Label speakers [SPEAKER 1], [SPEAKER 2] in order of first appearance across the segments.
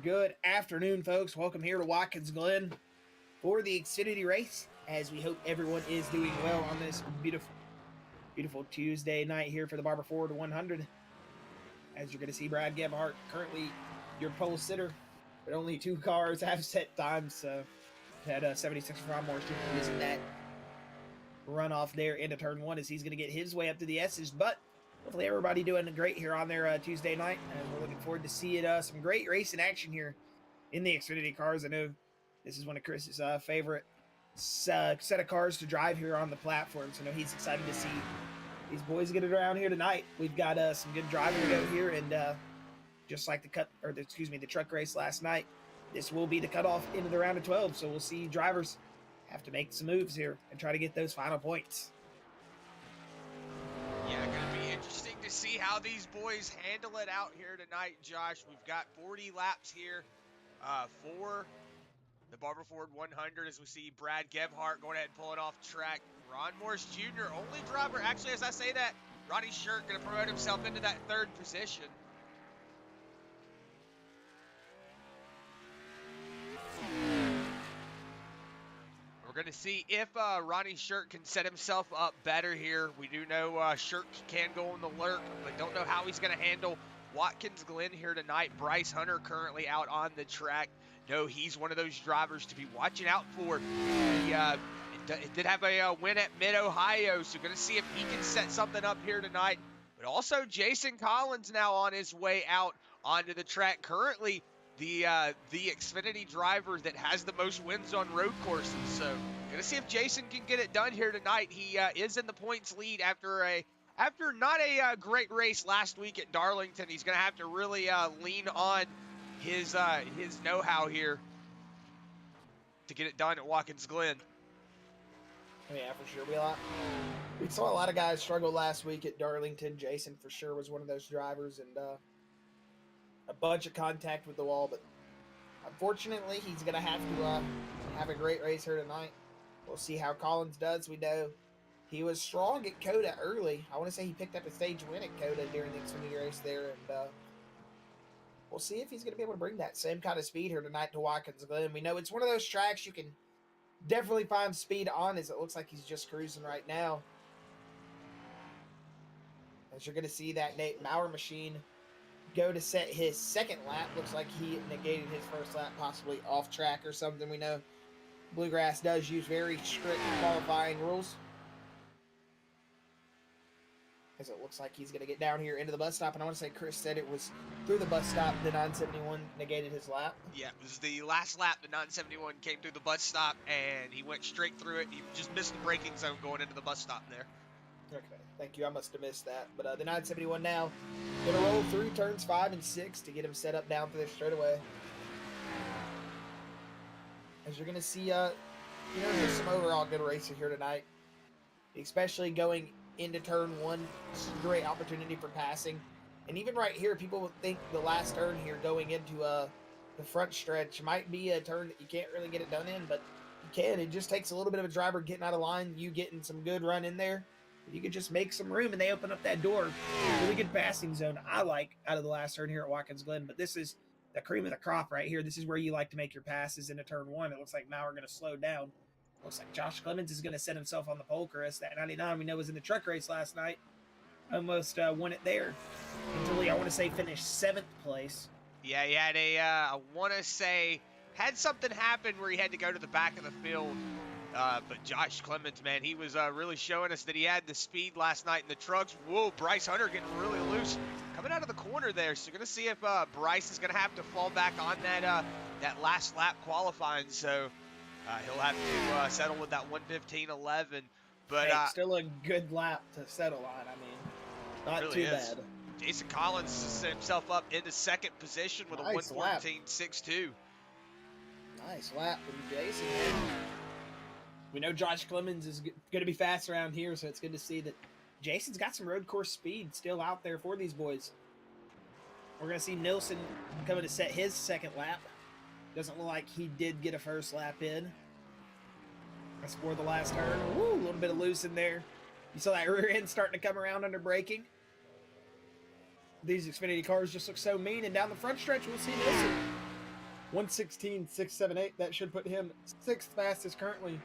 [SPEAKER 1] Good afternoon, folks. Welcome here to Watkins, Glen for the Xfinity race, as we hope everyone is doing well on this beautiful Tuesday night here for the Barber Ford 100. As you're going to see, Brad Gebhardt, currently your pole sitter, but only two cars have set times, so had 76 from more using that runoff there into turn one as he's going to get his way up to the S's, but hopefully everybody doing great here on their Tuesday night, and we're looking forward to seeing some great racing action here in the Xfinity cars. I know this is one of Chris's favorite set of cars to drive here on the platform, so I know he's excited to see these boys get it around here tonight. We've got some good driving to go here, and just like the truck race last night, this will be the cutoff into the round of 12, so we'll see drivers have to make some moves here and try to get those final points.
[SPEAKER 2] Yeah, gonna be interesting to see how these boys handle it out here tonight, Josh. We've got 40 laps here for the Barber Ford 100 as we see Brad Gebhardt going ahead and pulling off track. Ron Morris Jr., only driver, actually, as I say that, Ronnie Shirk going to promote himself into that third position. We're going to see if Ronnie Shirk can set himself up better here. We do know Shirk can go on the lurk, but don't know how he's going to handle Watkins Glen here tonight. Bryce Hunter currently out on the track. No, he's one of those drivers to be watching out for. He did have a win at Mid-Ohio, so going to see if he can set something up here tonight. But also Jason Collins now on his way out onto the track. Currently the Xfinity driver that has the most wins on road courses. So gonna see if Jason can get it done here tonight. He is in the points lead after not a great race last week at Darlington. He's gonna have to really lean on his know-how here to get it done at Watkins Glen.
[SPEAKER 1] Yeah, for sure. We saw a lot of guys struggle last week at Darlington. Jason for sure was one of those drivers, and a bunch of contact with the wall, but unfortunately he's going to have to have a great race here tonight. We'll see how Collins does. We know he was strong at Coda early. I want to say he picked up a stage win at Coda during the Xfinity race there, and we'll see if he's going to be able to bring that same kind of speed here tonight to Watkins Glen. We know it's one of those tracks you can definitely find speed on, as it looks like he's just cruising right now. As you're going to see that Mowrer machine go to set his second lap. Looks like he negated his first lap, possibly off track or something. We know Bluegrass does use very strict qualifying rules, as it looks like he's going to get down here into the bus stop. And I want to say Chris said it was through the bus stop the 971 negated his lap.
[SPEAKER 2] Yeah, it was the last lap. The 971 came through the bus stop, and he went straight through it. He just missed the braking zone going into the bus stop there.
[SPEAKER 1] Okay, thank you. I must have missed that. But the 971 now going to roll through turns 5 and 6 to get him set up down for this straightaway. As you're going to see, just some overall good racing here tonight, especially going into turn 1. This is a great opportunity for passing. And even right here, people would think the last turn here going into the front stretch might be a turn that you can't really get it done in, but you can. It just takes a little bit of a driver getting out of line, you getting some good run in there. You could just make some room, and they open up that door. Really good passing zone I like out of the last turn here at Watkins Glen, but this is the cream of the crop right here. This is where you like to make your passes into turn 1. It looks like Mowrer going to slow down. Looks like Josh Clemons is going to set himself on the pole, Chris. That 99 we know was in the truck race last night. Almost won it there. Until he, I want to say, finished 7th place.
[SPEAKER 2] Yeah, he had I want to say, had something happen where he had to go to the back of the field. But Josh Clemons, man, he was really showing us that he had the speed last night in the trucks. Whoa, Bryce Hunter getting really loose. Coming out of the corner there, so going to see if Bryce is going to have to fall back on that last lap qualifying. So he'll have to settle with that 1:15.11. But
[SPEAKER 1] hey, still a good lap to settle on. I mean, not really too bad.
[SPEAKER 2] Jason Collins set himself up into second position with
[SPEAKER 1] nice
[SPEAKER 2] a 1:14.62.
[SPEAKER 1] Nice lap from Jason. We know Josh Clemons is going to be fast around here, so it's good to see that Jason's got some road course speed still out there for these boys. We're going to see Nielsen coming to set his second lap. Doesn't look like he did get a first lap in. That's for the last turn. Woo, a little bit of loose in there. You saw that rear end starting to come around under braking. These Xfinity cars just look so mean. And down the front stretch, we'll see Nielsen 1:16.678. That should put him 6th fastest currently.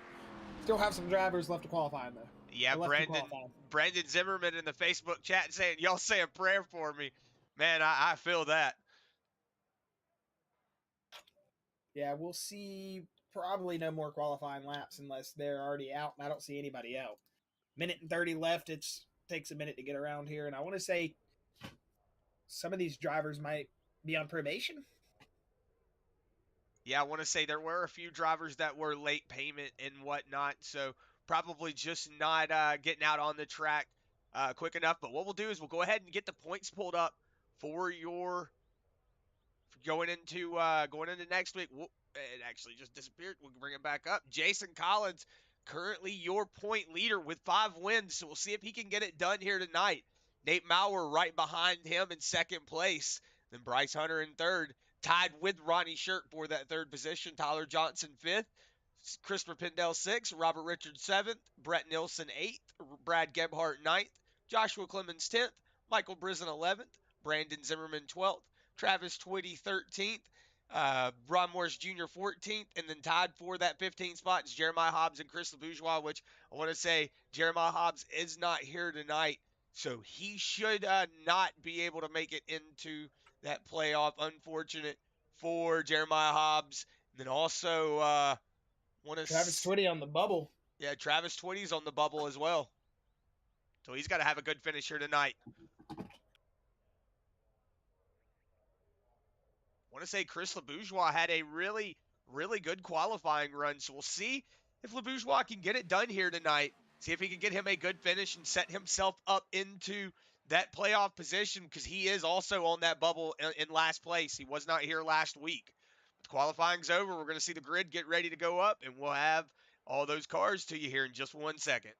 [SPEAKER 1] Still have some drivers left to qualify though.
[SPEAKER 2] Yeah, Brandon Zimmerman in the Facebook chat saying, y'all say a prayer for me. Man, I feel that.
[SPEAKER 1] Yeah, we'll see probably no more qualifying laps unless they're already out, and I don't see anybody out. Minute and 30 left. It takes a minute to get around here, and I want to say some of these drivers might be on probation.
[SPEAKER 2] Yeah, I want to say there were a few drivers that were late payment and whatnot, so probably just not getting out on the track quick enough. But what we'll do is we'll go ahead and get the points pulled up for your going into next week. It actually just disappeared. We'll bring it back up. Jason Collins, currently your point leader with 5 wins, so we'll see if he can get it done here tonight. Nate Mowrer right behind him in 2nd place. Then Bryce Hunter in 3rd, tied with Ronnie Shirk for that 3rd position. Tyler Johnson 5th. Christopher Pendell 6th. Robert Richards 7th. Bret Nielsen 8th. Brad Gebhardt 9th. Joshua Clemons 10th. Michael Brisson 11th. Brandon Zimmerman 12th. Travis Twitty 13th. Ron Morris Jr. 14th, and then tied for that 15th spot is Jeremiah Hobbs and Chris Lebourgeois, which I want to say Jeremiah Hobbs is not here tonight, so he should not be able to make it into that playoff. Unfortunate for Jeremiah Hobbs. And then also want to
[SPEAKER 1] Travis Twitty on the bubble.
[SPEAKER 2] Yeah, Travis Twitty's on the bubble as well, so he's got to have a good finish here tonight. I want to say Chris Lebourgeois had a really, really good qualifying run. So we'll see if Lebourgeois can get it done here tonight. See if he can get him a good finish and set himself up into that playoff position, because he is also on that bubble in last place. He was not here last week. But qualifying's over. We're going to see the grid get ready to go up, and we'll have all those cars to you here in just 1 second.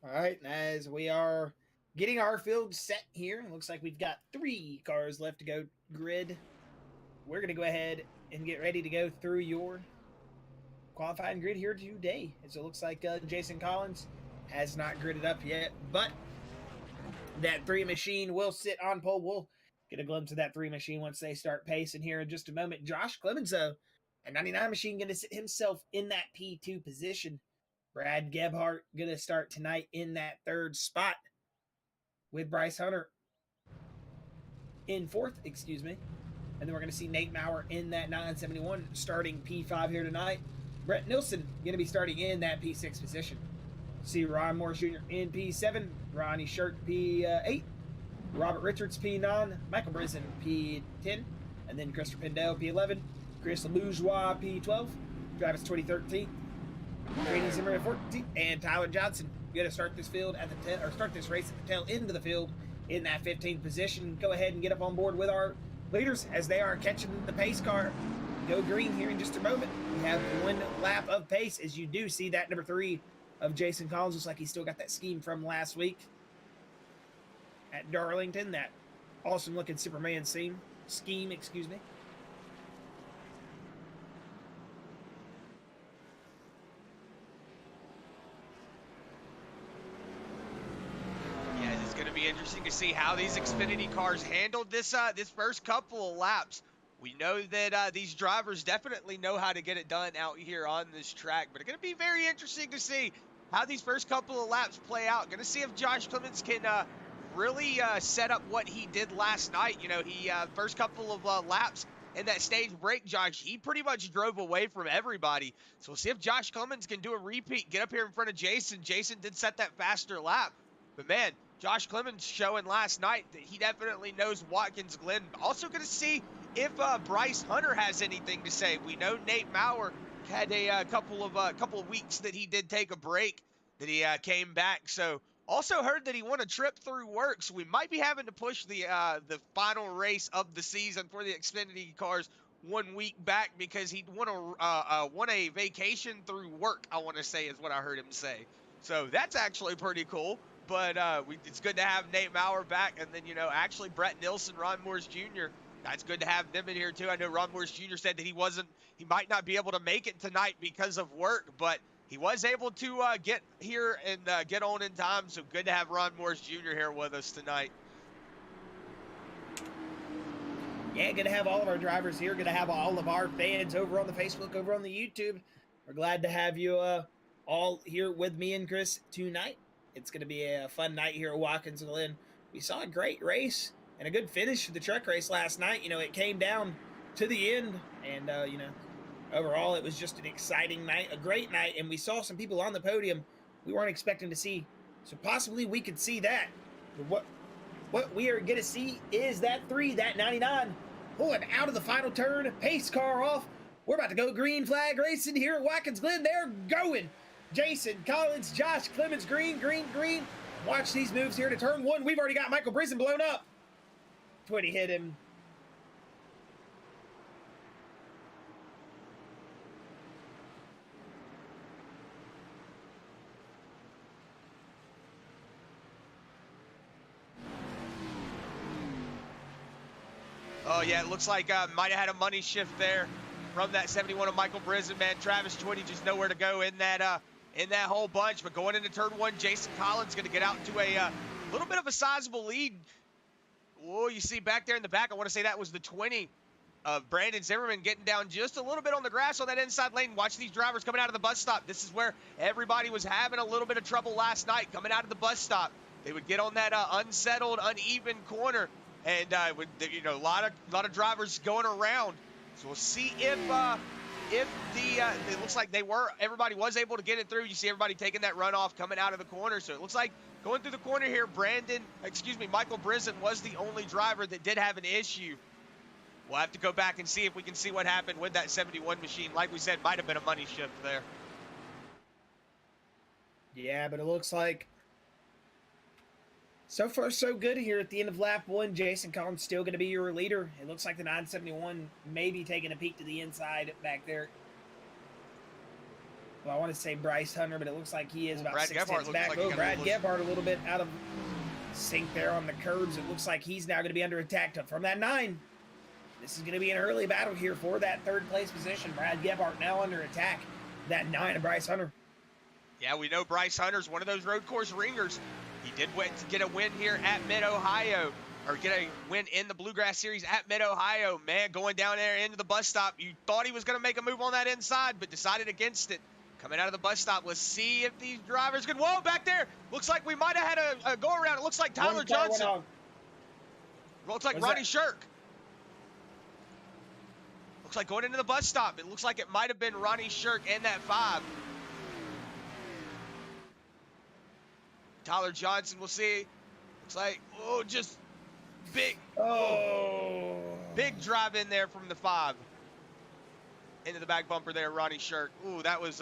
[SPEAKER 1] All right, as we are getting our field set here, it looks like we've got 3 cars left to go grid. We're going to go ahead and get ready to go through your qualifying grid here today. So it looks like Jason Collins has not gridded up yet, but that 3 machine will sit on pole. We'll get a glimpse of that 3 machine once they start pacing here in just a moment. Josh Clemons, though, a 99 machine, going to sit himself in that P2 position. Brad Gebhardt going to start tonight in that 3rd spot with Bryce Hunter in 4th, And then we're going to see Nate Mowrer in that 971 starting P5 here tonight. Bret Nielsen going to be starting in that P6 position. See Ron Morris Jr. in P7, Ronnie Shirk P8, Robert Richards P9, Michael Brisson P10, and then Christopher Pendell P11, Chris Lebourgeois P12, Travis Twitty 13th, Brady Zimmerman 14th, and Tyler Johnson going to start this field at the start this race at the tail end of the field in that 15th position. Go ahead and get up on board with our leaders as they are catching the pace car. Go green here in just a moment. We have 1 lap of pace, as you do see that number 3 of Jason Collins. Looks like he's still got that scheme from last week at Darlington. That awesome looking Superman scheme.
[SPEAKER 2] Be interesting to see how these Xfinity cars handled this first couple of laps. We know that these drivers definitely know how to get it done out here on this track, but it's going to be very interesting to see how these first couple of laps play out. Going to see if Josh Clemons can really set up what he did last night. You know, he first couple of laps in that stage break, Josh, he pretty much drove away from everybody. So we'll see if Josh Clemons can do a repeat, get up here in front of Jason. Jason did set that faster lap, but man, Josh Clemons showing last night that he definitely knows Watkins Glen. Also going to see if Bryce Hunter has anything to say. We know Nate Mowrer had a couple of weeks that he did take a break, that he came back. So also heard that he won a trip through work. So we might be having to push the final race of the season for the Xfinity cars 1 week back because he won a vacation through work, I want to say is what I heard him say. So that's actually pretty cool. But it's good to have Nate Mowrer back. And then, actually Bret Nielsen, Ron Morris Jr., that's good to have them in here too. I know Ron Morris Jr. said that he might not be able to make it tonight because of work, but he was able to get here and get on in time. So good to have Ron Morris Jr. here with us tonight.
[SPEAKER 1] Yeah, good to have all of our drivers here. Good to have all of our fans over on the Facebook, over on the YouTube. We're glad to have you all here with me and Chris tonight. It's going to be a fun night here at Watkins Glen. We saw a great race and a good finish for the truck race last night. It came down to the end, and, overall it was just an exciting night, a great night, and we saw some people on the podium we weren't expecting to see. So possibly we could see that. But what we are going to see is that 99, pulling out of the final turn, pace car off. We're about to go green flag racing here at Watkins Glen. They're going. Jason, Collins, Josh, Clemons, green. Watch these moves here to turn 1. We've already got Michael Brisson blown up. Twitty hit him.
[SPEAKER 2] Oh, yeah, it looks like might have had a money shift there from that 71 of Michael Brisson, man. Travis Twitty just nowhere to go in that whole bunch. But going into turn 1, Jason Collins going to get out into a little bit of a sizable lead. Whoa, you see back there in the back, I want to say that was the 20 of Brandon Zimmerman getting down just a little bit on the grass on that inside lane. Watch these drivers coming out of the bus stop. This is where everybody was having a little bit of trouble last night coming out of the bus stop. They would get on that unsettled, uneven corner. And a lot of drivers going around. So we'll see if it looks like everybody was able to get it through. You see everybody taking that runoff coming out of the corner. So it looks like going through the corner here, Michael Brisson was the only driver that did have an issue. We'll have to go back and see if we can see what happened with that 71 machine. Like we said, might have been a money shift there.
[SPEAKER 1] Yeah, but it looks like so far so good here at the end of lap 1. Jason Collins still going to be your leader. It looks like the 971 may be taking a peek to the inside back there. Well, I want to say Bryce Hunter, but it looks like he is about 6 tenths back.
[SPEAKER 2] Like
[SPEAKER 1] Brad Gebhardt a little bit out of sync there on the curbs. It looks like he's now going to be under attack from that 9. This is going to be an early battle here for that 3rd place position. Brad Gebhardt now under attack. That 9 of Bryce Hunter.
[SPEAKER 2] Yeah, we know Bryce Hunter's one of those road course ringers. He did get a win here at Mid-Ohio, or get a win in the Bluegrass Series at Mid-Ohio. Man, going down there into the bus stop, you thought he was going to make a move on that inside, but decided against it. Coming out of the bus stop, let's see if these drivers can. Whoa, back there! Looks like we might have had a go-around. It looks like Tyler Johnson. Looks like Ronnie Shirk. Looks like going into the bus stop. It looks like it might have been Ronnie Shirk and that 5. Tyler Johnson, we'll see. Looks like, just big. Big drive in there from the 5. Into the back bumper there, Ronnie Shirk. Ooh, that was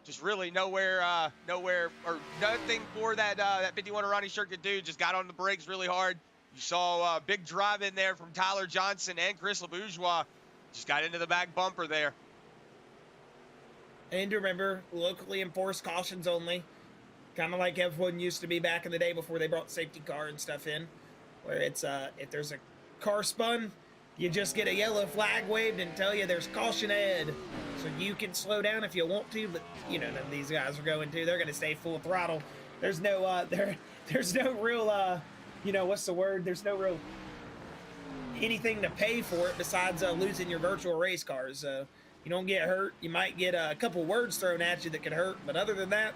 [SPEAKER 2] just really nowhere, or nothing for that 51 of Ronnie Shirk to do. Just got on the brakes really hard. You saw a big drive in there from Tyler Johnson and Chris Lebourgeois. Just got into the back bumper there.
[SPEAKER 1] And remember, locally enforced cautions only. Kind of like F1 used to be back in the day before they brought safety car and stuff in, where it's if there's a car spun, you just get a yellow flag waved and tell you there's caution ahead, so you can slow down if you want to. But none of these guys are going to. They're going to stay full throttle. There's no there's no real what's the word? There's no real anything to pay for it besides losing your virtual race cars. You don't get hurt. You might get a couple words thrown at you that could hurt, but other than that,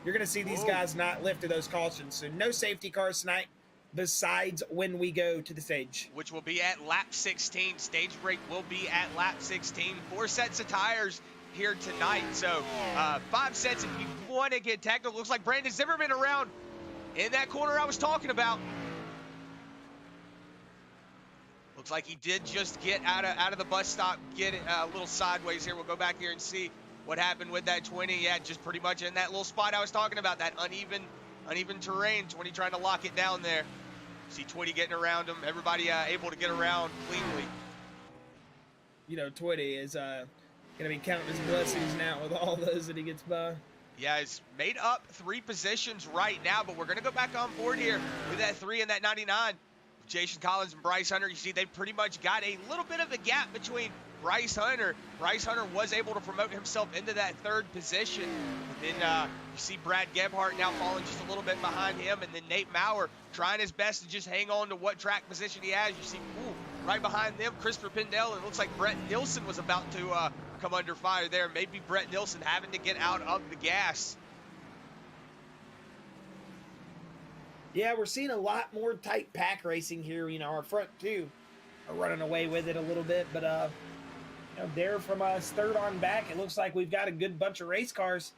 [SPEAKER 1] you're going to see these guys not lift to those cautions. So no safety cars tonight besides when we go to the stage.
[SPEAKER 2] Which will be at lap 16. Stage break will be at lap 16. 4 sets of tires here tonight. So 5 sets if you want to get technical. Looks like Brandon Zimmerman around in that corner I was talking about. Looks like he did just get out of the bus stop, get it a little sideways here. We'll go back here and see what happened with that 20. Yeah, just pretty much in that little spot I was talking about, that uneven terrain. 20 trying to lock it down there. See 20 getting around him. Everybody able to get around cleanly.
[SPEAKER 1] Twitty is going to be counting his blessings now with all those that he gets by.
[SPEAKER 2] Yeah, he's made up 3 positions right now, but we're going to go back on board here with that 3 and that 99. Jason Collins and Bryce Hunter, you see they pretty much got a little bit of a gap between Bryce Hunter. Bryce Hunter was able to promote himself into that 3rd position. And then you see Brad Gebhardt now falling just a little bit behind him. And then Nate Mowrer trying his best to just hang on to what track position he has. You see, right behind them, Christopher Pendell. It looks like Bret Nielsen was about to come under fire there. Maybe Bret Nielsen having to get out of the gas.
[SPEAKER 1] Yeah, we're seeing a lot more tight pack racing here. Our front two are running away with it a little bit, but there from us 3rd on back, it looks like we've got a good bunch of race cars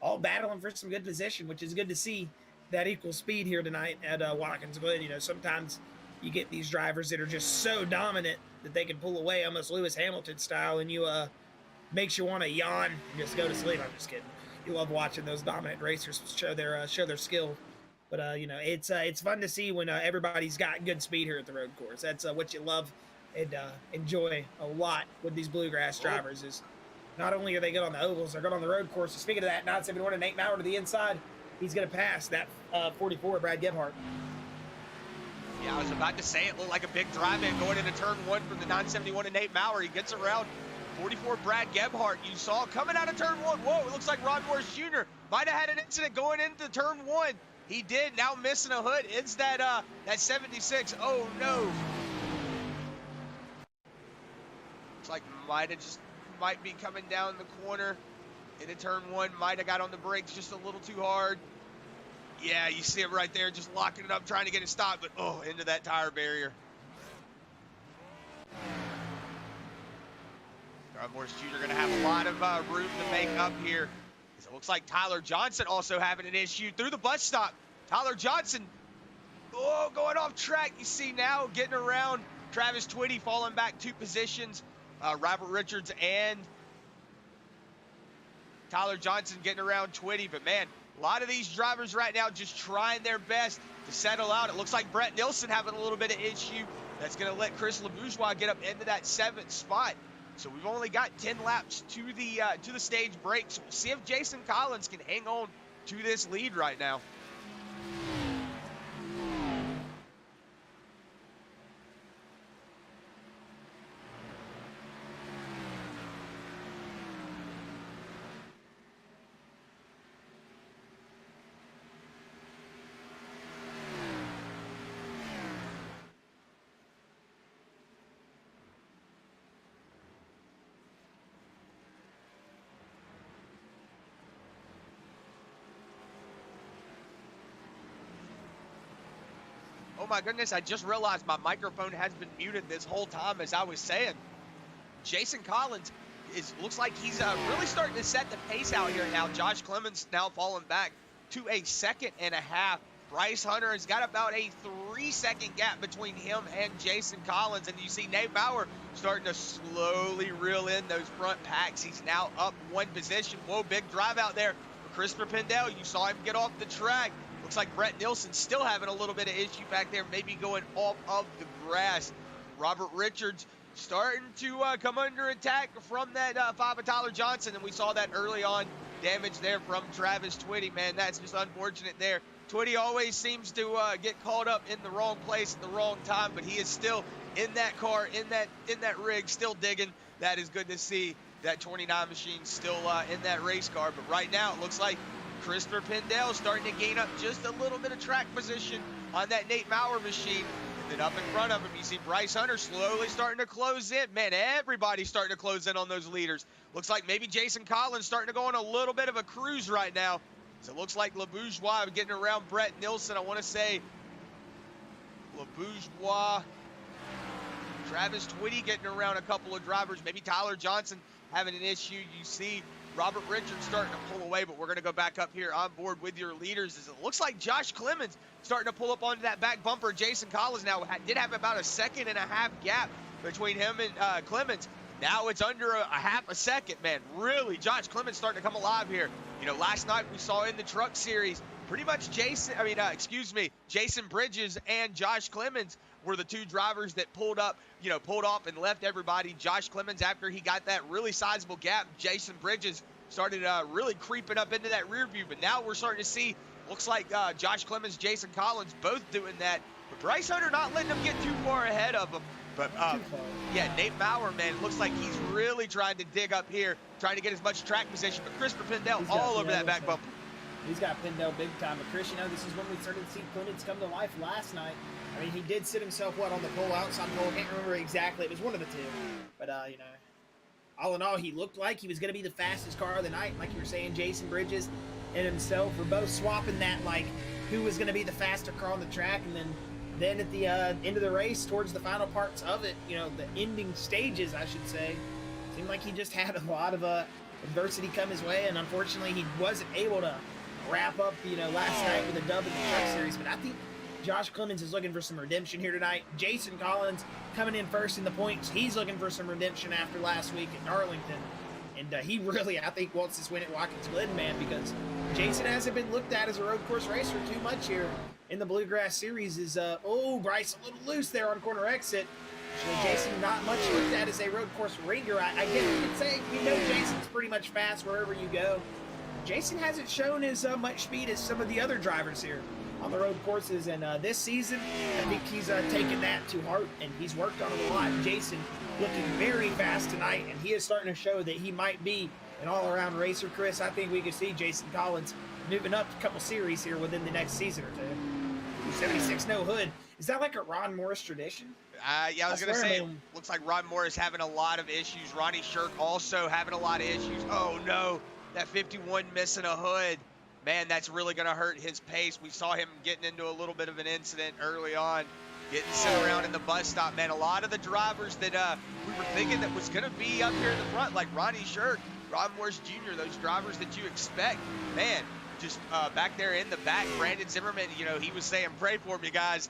[SPEAKER 1] all battling for some good position, which is good to see that equal speed here tonight at Watkins Glen. Sometimes you get these drivers that are just so dominant that they can pull away almost Lewis Hamilton style, and makes you want to yawn and just go to sleep. I'm just kidding. You love watching those dominant racers show their skill. But, it's fun to see when everybody's got good speed here at the road course. That's what you love and enjoy a lot with these Bluegrass drivers is not only are they good on the ovals, they're good on the road course. Speaking of that, 971 and Nate Mowrer to the inside. He's going to pass that 44, Brad Gebhardt.
[SPEAKER 2] Yeah, I was about to say it looked like a big drive-in going into turn 1 from the 971 and Nate Mowrer. He gets around 44 Brad Gebhardt. You saw coming out of turn 1. Whoa, it looks like Ron Morris Jr. might have had an incident going into turn 1. He did, now missing a hood. It's that 76. Oh, no. Looks like might be coming down the corner into turn 1. Might have got on the brakes just a little too hard. Yeah, you see him right there just locking it up, trying to get it stopped, but into that tire barrier. Ron Morris Jr. going to have a lot of room to make up here. It looks like Tyler Johnson also having an issue through the bus stop. Tyler Johnson, going off track. You see now getting around Travis Twitty, falling back 2 positions. Robert Richards and Tyler Johnson getting around Twitty. But, man, a lot of these drivers right now just trying their best to settle out. It looks like Bret Nielsen having a little bit of issue. That's going to let Chris Lebourgeois get up into that 7th spot. So we've only got 10 laps to the stage break. So we'll see if Jason Collins can hang on to this lead right now. Oh my goodness, I just realized my microphone has been muted this whole time as I was saying. Jason Collins looks like he's really starting to set the pace out here now. Josh Clemons now falling back to a 2.5 seconds. Bryce Hunter has got about a 3-second gap between him and Jason Collins. And you see Nate Mowrer starting to slowly reel in those front packs. He's now up 1 position. Whoa, big drive out there for Christopher Pendell. You saw him get off the track. Looks like Bret Nielsen still having a little bit of issue back there, maybe going off of the grass. Robert Richards starting to come under attack from that 5 of Tyler Johnson, and we saw that early on damage there from Travis Twitty. Man, that's just unfortunate there. Twitty always seems to get caught up in the wrong place at the wrong time, but he is still in that car, in that rig, still digging. That is good to see. That 29 machine still in that race car, but right now it looks like Christopher Pendell starting to gain up just a little bit of track position on that Nate Mowrer machine. And then up in front of him, you see Bryce Hunter slowly starting to close in. Man, everybody's starting to close in on those leaders. Looks like maybe Jason Collins starting to go on a little bit of a cruise right now. So it looks like Lebourgeois getting around Bret Nielsen. I want to say Lebourgeois, Travis Twitty getting around a couple of drivers. Maybe Tyler Johnson having an issue. You see Robert Richards starting to pull away, but we're going to go back up here on board with your leaders. As it looks like Josh Clemons starting to pull up onto that back bumper. Jason Collins now did have about a 1.5 second gap between him and Clemons. Now it's under a 0.5 second, man. Really, Josh Clemons starting to come alive here. You know, last night we saw in the truck series, pretty much Jason Bridges and Josh Clemons were the two drivers that pulled off and left everybody. Josh Clemons, after he got that really sizable gap, Jason Bridges started really creeping up into that rear view. But now we're starting to see, looks like Josh Clemons, Jason Collins both doing that. But Bryce Hunter not letting them get too far ahead of him. But yeah, Nate Mowrer, man, looks like he's really trying to dig up here, trying to get as much track position. But Christopher Pendell all over that back bumper.
[SPEAKER 1] He's got Pendell big time. But Chris, this is when we started to see Clemons come to life last night. I mean, he did sit himself, on the pole, outside pole. I can't remember exactly. It was one of the two. But, all in all, he looked like he was going to be the fastest car of the night. Like you were saying, Jason Bridges and himself were both swapping that, who was going to be the faster car on the track. And then at the end of the race, towards the final parts of it, the ending stages, I should say, seemed like he just had a lot of adversity come his way. And unfortunately, he wasn't able to wrap up, last night with a dub in the Truck Series. But I think Josh Clemons is looking for some redemption here tonight. Jason Collins coming in first in the points. He's looking for some redemption after last week at Darlington. And he really, I think, wants this win at Watkins Glen, man, because Jason hasn't been looked at as a road course racer too much here in the Bluegrass Series. Bryce a little loose there on corner exit. So Jason not much looked at as a road course ringer. I guess you could say, Jason's pretty much fast wherever you go. Jason hasn't shown as much speed as some of the other drivers here on the road courses, and this season, I think he's taken that to heart, and he's worked on it a lot. Jason looking very fast tonight, and he is starting to show that he might be an all-around racer, Chris. I think we could see Jason Collins moving up a couple series here within the next season or two. 76 no hood. Is that like a Ron Morris tradition?
[SPEAKER 2] Yeah, I was going to say, looks like Ron Morris having a lot of issues. Ronnie Shirk also having a lot of issues. Oh, no, that 51 missing a hood. Man, that's really going to hurt his pace. We saw him getting into a little bit of an incident early on, getting sent around in the bus stop. Man, a lot of the drivers that we were thinking that was going to be up here in the front, like Ronnie Shirk, Ron Morris Jr., those drivers that you expect, man, just back there in the back, Brandon Zimmerman, he was saying, pray for me, guys.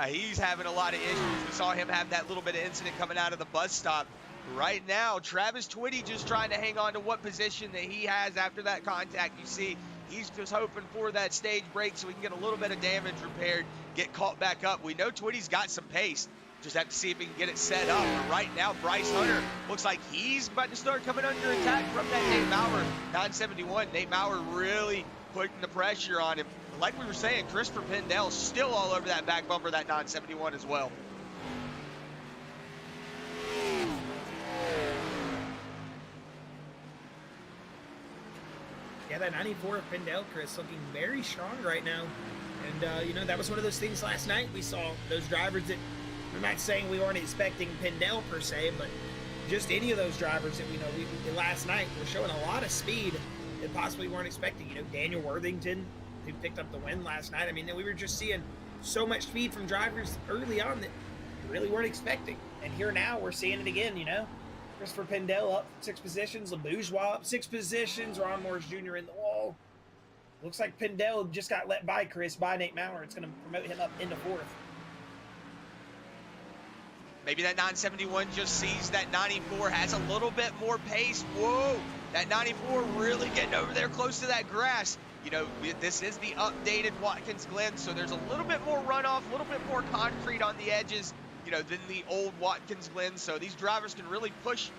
[SPEAKER 2] He's having a lot of issues. We saw him have that little bit of incident coming out of the bus stop. Right now, Travis Twitty just trying to hang on to what position that he has after that contact. You see, he's just hoping for that stage break so he can get a little bit of damage repaired, get caught back up. We know Twitty's got some pace. Just have to see if he can get it set up. But right now, Bryce Hunter looks like he's about to start coming under attack from that Nate Mowrer 971. Nate Mowrer really putting the pressure on him. But like we were saying, Christopher Pendell still all over that back bumper, that 971 as well.
[SPEAKER 1] Yeah, that 94 of Pendell, Chris, looking very strong right now. And, that was one of those things last night. We saw those drivers that, I'm not saying we weren't expecting Pendell per se, but just any of those drivers that we last night were showing a lot of speed that possibly weren't expecting. Daniel Worthington, who picked up the win last night. I mean, we were just seeing so much speed from drivers early on that we really weren't expecting. And here now, we're seeing it again, Christopher Pendell up 6 positions, Lebourgeois up 6 positions, Ron Morris Jr. in the wall. Looks like Pendell just got let by by Nate Mowrer. It's going to promote him up into 4th.
[SPEAKER 2] Maybe that 971 just sees that 94 has a little bit more pace. Whoa, that 94 really getting over there close to that grass. This is the updated Watkins Glen, so there's a little bit more runoff, a little bit more concrete on the edges, than the old Watkins Glen. So these drivers can really push,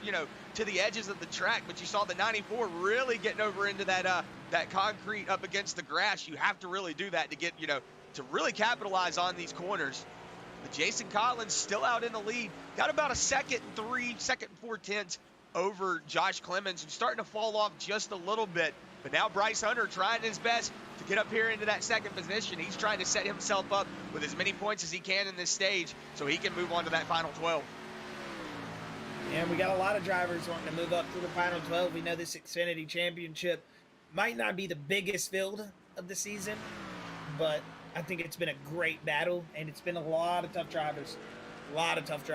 [SPEAKER 2] to the edges of the track. But you saw the 94 really getting over into that that concrete up against the grass. You have to really do that to get, to really capitalize on these corners. But Jason Collins still out in the lead. Got about a second and 4 tenths over Josh Clemons, who's starting to fall off just a little bit. But now Bryce Hunter trying his best to get up here into that second position. He's trying to set himself up with as many points as he can in this stage so he can move on to that final 12.
[SPEAKER 1] And we got a lot of drivers wanting to move up to the final 12. We know this Xfinity Championship might not be the biggest field of the season, but I think it's been a great battle, and it's been a lot of tough drivers. A lot of tough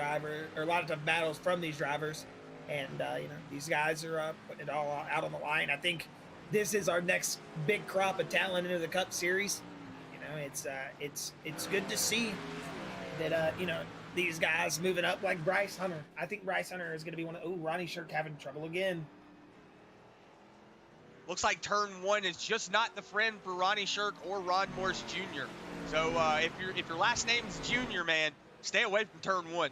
[SPEAKER 1] battles from these drivers. And, these guys are putting it all out on the line. I think this is our next big crop of talent into the Cup Series. It's good to see that, these guys moving up like Bryce Hunter. I think Bryce Hunter is going to be Ronnie Shirk having trouble again.
[SPEAKER 2] Looks like turn 1 is just not the friend for Ronnie Shirk or Ron Morris Jr. So if your last name's Jr., man, Stay away from turn 1.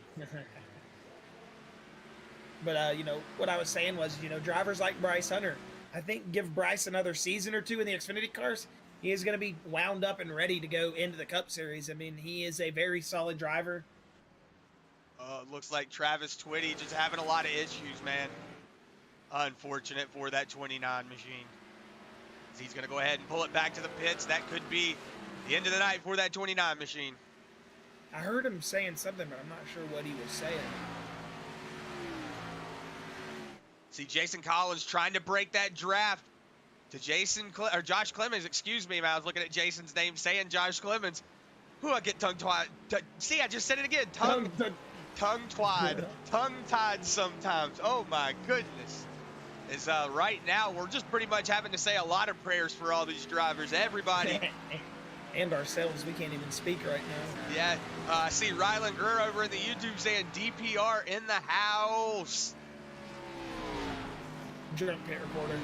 [SPEAKER 1] But, you know, what I was saying was, you know, drivers like Bryce Hunter, I think give Bryce another season or two in the Xfinity cars. He is going to be wound up and ready to go into the Cup Series. I mean, he is a very solid driver.
[SPEAKER 2] Looks like Travis Twitty just having a lot of issues, man. Unfortunate for that 29 machine. He's going to go ahead and pull it back to the pits. That could be the end of the night for that 29 machine.
[SPEAKER 1] I heard him saying something, but I'm not sure what he was saying.
[SPEAKER 2] See Jason Collins trying to break that draft to Josh Clemons, excuse me, man. I was looking at Jason's name saying Josh Clemons. Who I get tongue-tied. See, I just said it again. Tongue-tied. Tongue-tied sometimes. Oh, my goodness. Is right now, we're just pretty much having to say a lot of prayers for all these drivers. Everybody.
[SPEAKER 1] And ourselves. We can't even speak right now.
[SPEAKER 2] Yeah. I see Rylan Greer over in the YouTube saying DPR in the house.
[SPEAKER 1] Drunk pit reporter.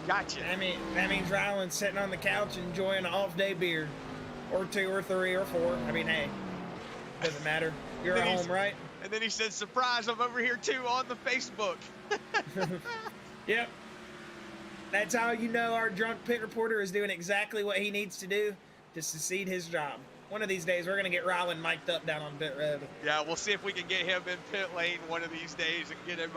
[SPEAKER 2] Gotcha.
[SPEAKER 1] That means Rylan's sitting on the couch enjoying an off-day beer. Or 2 or 3 or 4. I mean, hey, doesn't matter. You're at home, right?
[SPEAKER 2] And then he said, surprise, I'm over here too on the Facebook.
[SPEAKER 1] Yep. That's how you know our drunk pit reporter is doing exactly what he needs to do to succeed his job. One of these days, we're going to get Rylan mic'd up down on pit road.
[SPEAKER 2] Yeah, we'll see if we can get him in pit lane one of these days and get him,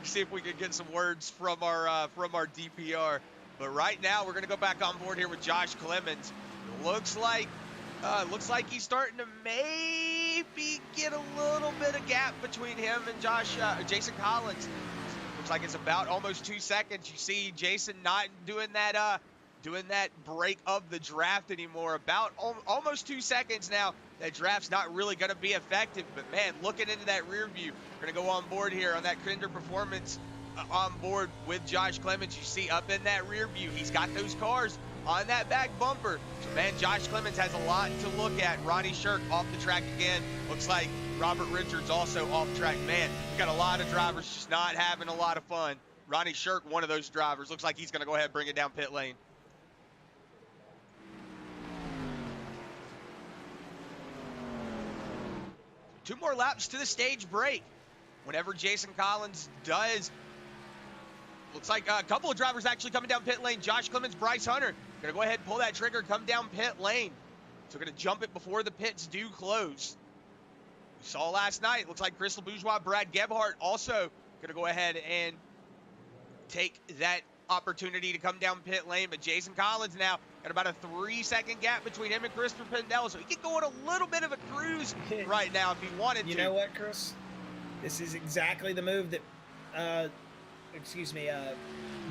[SPEAKER 2] see if we can get some words from our DPR. But right now, we're going to go back on board here with Josh Clemons. Looks like he's starting to maybe get a little bit of gap between him and Jason Collins. Looks like it's about almost 2 seconds. You see Jason not doing that break of the draft anymore. About almost 2 seconds now. That draft's not really going to be effective. But man, looking into that rear view, we're going to go on board here on that Kinder Performance on board with Josh Clemons. You see up in that rear view, he's got those cars on that back bumper. So man, Josh Clemons has a lot to look at. Ronnie Shirk off the track again. Looks like Robert Richards also off track. Man, we got a lot of drivers just not having a lot of fun. Ronnie Shirk, one of those drivers. Looks like he's going to go ahead and bring it down pit lane. Two more laps to the stage break. Whenever Jason Collins does, looks like a couple of drivers actually coming down pit lane. Josh Clemons, Bryce Hunter, gonna go ahead and pull that trigger, come down pit lane. So we're gonna jump it before the pits do close. We saw last night, looks like Chris Lebourgeois, Brad Gebhardt also gonna go ahead and take that opportunity to come down pit lane. But Jason Collins now got about a 3-second gap between him and Christopher Pendell, so he could go on a little bit of a cruise right now if he wanted to.
[SPEAKER 1] You know what, Chris? This is exactly the move that,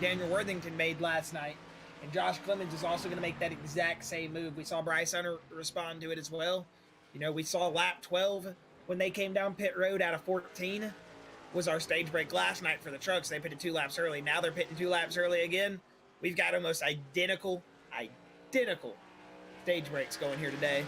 [SPEAKER 1] Daniel Worthington made last night. And Josh Clemons is also going to make that exact same move. We saw Bryce Hunter respond to it as well. You know, we saw lap 12 when they came down pit road out of 14 was our stage break last night for the trucks. They pitted 2 laps early. Now they're pitting 2 laps early again. We've got almost identical stage breaks going here today.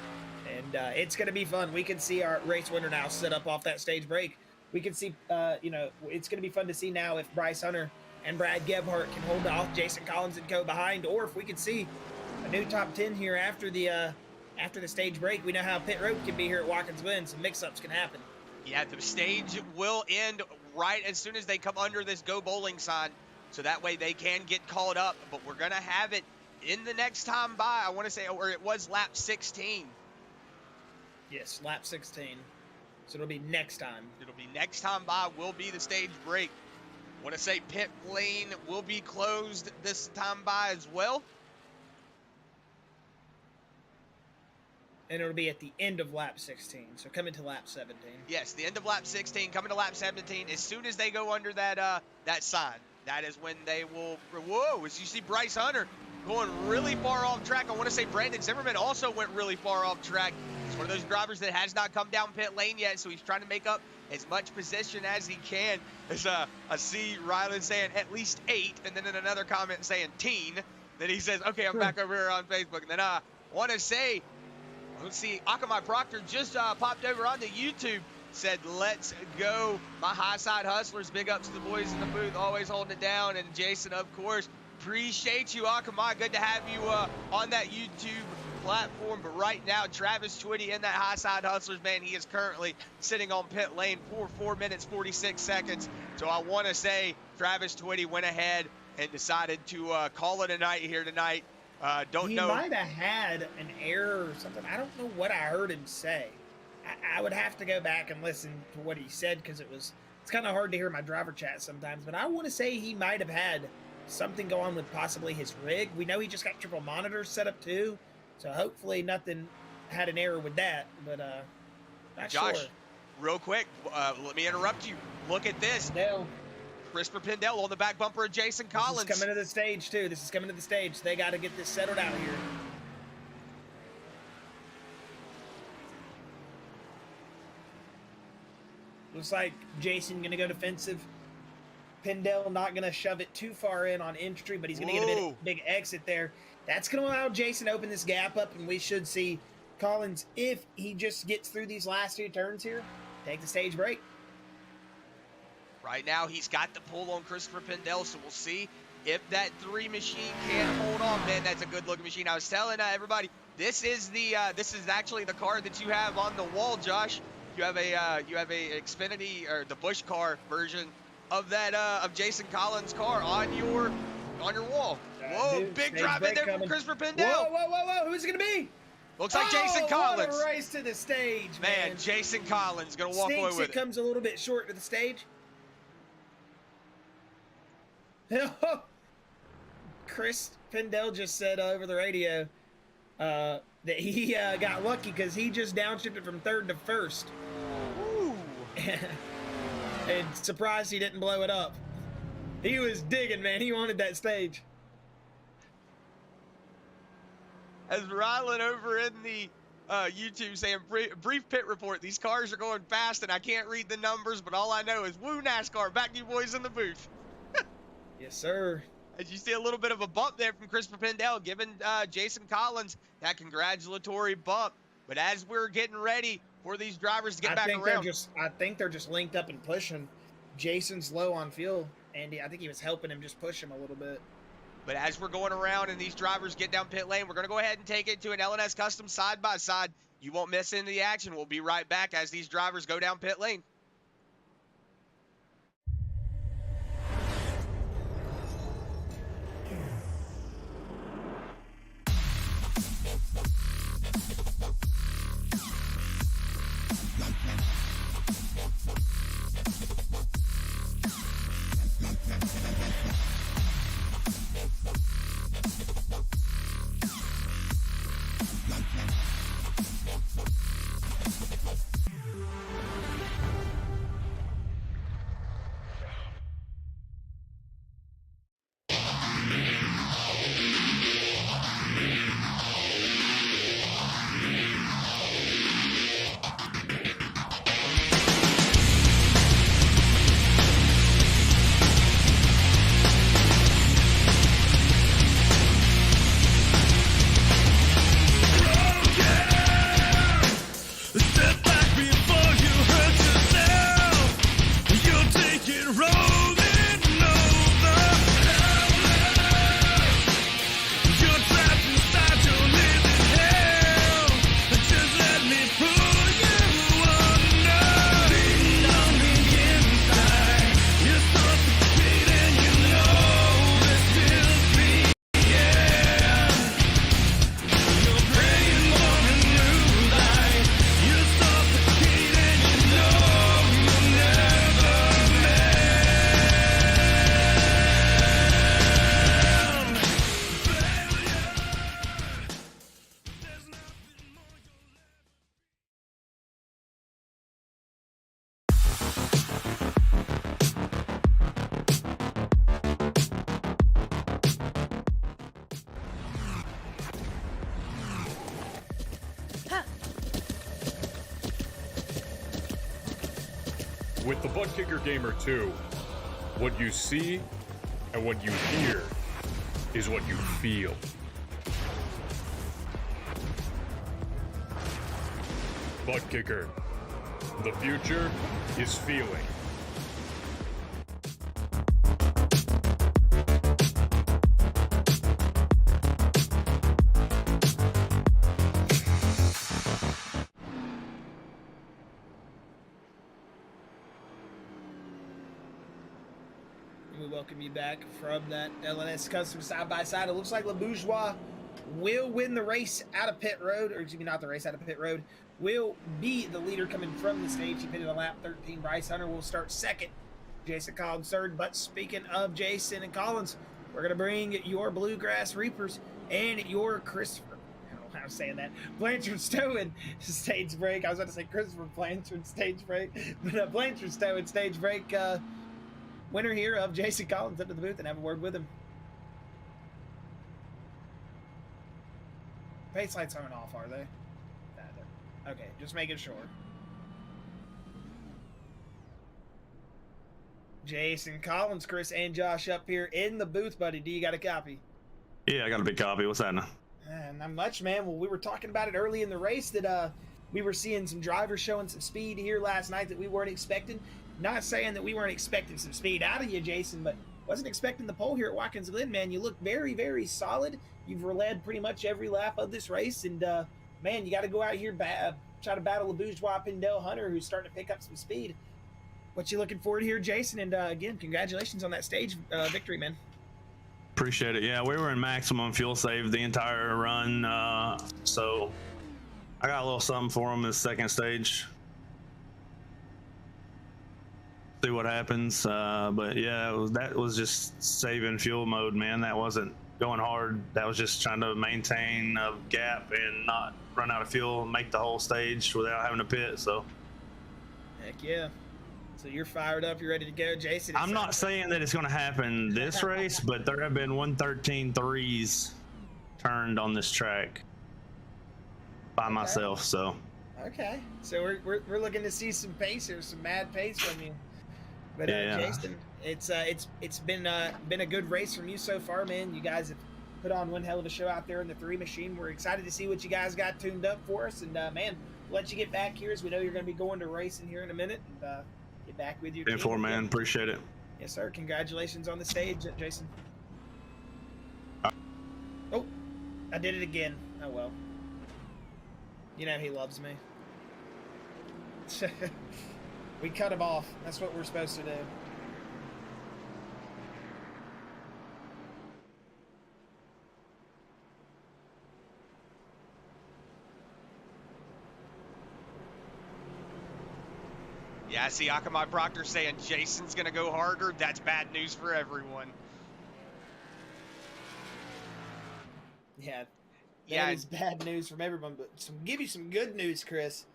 [SPEAKER 1] And it's going to be fun. We can see our race winner now set up off that stage break. We can see, it's going to be fun to see now if Bryce Hunter and Brad Gebhardt can hold off Jason Collins and go behind, or if we can see a new top 10 here after the stage break. We know how pit road can be here at Watkins Glen. Some mix-ups can happen. Yeah, the stage will end right as soon as they come under this Go Bowling sign, so that way they can get called up. But we're going to have it in the next time by, I want to say, or it was lap 16. Yes, lap 16. So it'll be next time. It'll be next time by will be the stage break. I want to say pit lane will be closed this time by as well. And it'll be at the end of lap 16, so coming to lap 17. Yes, the end of lap 16, coming to lap 17. As soon as they go under that sign, that is when they will. Whoa! As you see Bryce Hunter going really far off track. I want to say Brandon Zimmerman also went really far off track. He's one of those drivers that has not come down pit lane yet, so he's trying to make up as much position as he can. As I see Rylan saying at least 8, and then in another comment saying teen. Then he says, okay, I'm back over here on Facebook. And then I want to say, let's see, Akamai Proctor just popped over onto YouTube, said, let's go, my high side hustlers. Big ups to the boys in the booth, always holding it down. And Jason, of course, appreciate you, Akamai. Good to have you on that YouTube
[SPEAKER 2] platform, but right now, Travis Twitty in that high side hustlers, man, he is currently sitting on pit lane for 4 minutes, 46 seconds. So I want to say Travis Twitty went ahead and decided to call it a night here tonight.
[SPEAKER 1] He might have had an error or something. I don't know what I heard him say. I would have to go back and listen to what he said because it's kind of hard to hear my driver chat sometimes. But I want to say he might have had something go on with possibly his rig. We know he just got triple monitors set up too, so hopefully nothing had an error with that. But not
[SPEAKER 2] Josh,
[SPEAKER 1] sure.
[SPEAKER 2] Real quick, let me interrupt you. Look at this.
[SPEAKER 1] Pendell.
[SPEAKER 2] Christopher Pendell on the back bumper of Jason Collins.
[SPEAKER 1] This is coming to the stage too. This is coming to the stage. They got to get this settled out here. Looks like Jason going to go defensive. Pendell not going to shove it too far in on entry, but he's going to get a big exit there. That's going to allow Jason to open this gap up, and we should see Collins, if he just gets through these last 2 turns here, take the stage break.
[SPEAKER 2] Right now, he's got the pull on Christopher Pendell, so we'll see if that 3 machine can hold on. Man, that's a good-looking machine. I was telling everybody, this is actually the car that you have on the wall, Josh. You have a Xfinity or the Busch car version of that of Jason Collins' car on your wall. Whoa, big drive in there from Christopher Pendell.
[SPEAKER 1] Whoa! Who's it gonna be?
[SPEAKER 2] Looks like Jason Collins.
[SPEAKER 1] What a race to the stage, man.
[SPEAKER 2] Jason Collins gonna walk away with it.
[SPEAKER 1] It comes a little bit short to the stage. Chris Pendell just said over the radio that he got lucky because he just downshifted from 3rd to 1st.
[SPEAKER 2] Ooh.
[SPEAKER 1] And surprised he didn't blow it up. He was digging, man. He wanted that stage.
[SPEAKER 2] As Rylan over in the YouTube saying, brief pit report. These cars are going fast, and I can't read the numbers, but all I know is, woo, NASCAR, back to you boys in the booth.
[SPEAKER 1] Yes, sir.
[SPEAKER 2] As you see a little bit of a bump there from Christopher Pendell, giving Jason Collins that congratulatory bump. But as we're getting ready for these drivers to get back around.
[SPEAKER 1] I think they're just linked up and pushing. Jason's low on fuel, and I think he was helping him just push him a little bit.
[SPEAKER 2] But as we're going around and these drivers get down pit lane, we're going to go ahead and take it to an LNS Custom side-by-side. You won't miss into the action. We'll be right back as these drivers go down pit lane.
[SPEAKER 3] With the ButtKicker Gamer 2, what you see and what you hear is what you feel. ButtKicker, the future is feeling.
[SPEAKER 1] back from that LNS custom side by side. It looks like Lebourgeois will win the race out of pit road, or excuse me, not the race out of pit road, will be the leader coming from the stage. He pitted on lap 13. Bryce Hunter will start second. Jason Collins third. But speaking of Jason and Collins, we're going to bring your Bluegrass Reapers and your Christopher, I don't know how I'm saying that, Blanchard Stowe and stage break. I was about to say Christopher Blanchard stage break, but Blanchard Stowe and stage break winner here of Jason Collins up to the booth and have a word with him. Pace lights aren't off, are they? Nah, okay, just making sure. Jason Collins, Chris, and Josh up here in the booth, buddy. Do you got a copy?
[SPEAKER 4] Yeah, I got a big copy. What's that now?
[SPEAKER 1] Not much, man. Well, we were talking about it early in the race that we were seeing some drivers showing some speed here last night that we weren't expecting. Not saying that we weren't expecting some speed out of you, Jason, but wasn't expecting the pole here at Watkins Glen, man. You look very, very solid. You've led pretty much every lap of this race, and man, you got to go out here try to battle a Bourgeois Pendell Hunter who's starting to pick up some speed. What you looking forward to here, Jason? And again, congratulations on that stage victory, man.
[SPEAKER 4] Appreciate it. Yeah, we were in maximum fuel save the entire run, so I got a little something for them this second stage. See what happens, but yeah, that was just saving fuel mode, man. That wasn't going hard. That was just trying to maintain a gap and not run out of fuel, make the whole stage without having to pit. So
[SPEAKER 1] heck yeah. So you're fired up, you're ready to go, Jason.
[SPEAKER 4] I'm not saying that it's going to happen this race, but there have been 113 threes turned on this track by myself. So
[SPEAKER 1] okay, so we're looking to see some pace here, some mad pace from you. But
[SPEAKER 4] yeah.
[SPEAKER 1] Jason, it's been a good race from you so far, man. You guys have put on one hell of a show out there in the 3 machine. We're excited to see what you guys got tuned up for us, and man, we'll let you get back here as we know you're going to be going to racing here in a minute, and get back with your team.
[SPEAKER 4] Man, appreciate it.
[SPEAKER 1] Yes, sir. Congratulations on the stage, Jason. Oh, I did it again. Oh well. You know he loves me. We cut him off. That's what we're supposed to do.
[SPEAKER 2] Yeah, I see Akamai Proctor saying Jason's going to go harder. That's bad news for everyone.
[SPEAKER 1] Yeah, that is bad news from everyone. But give you some good news, Chris.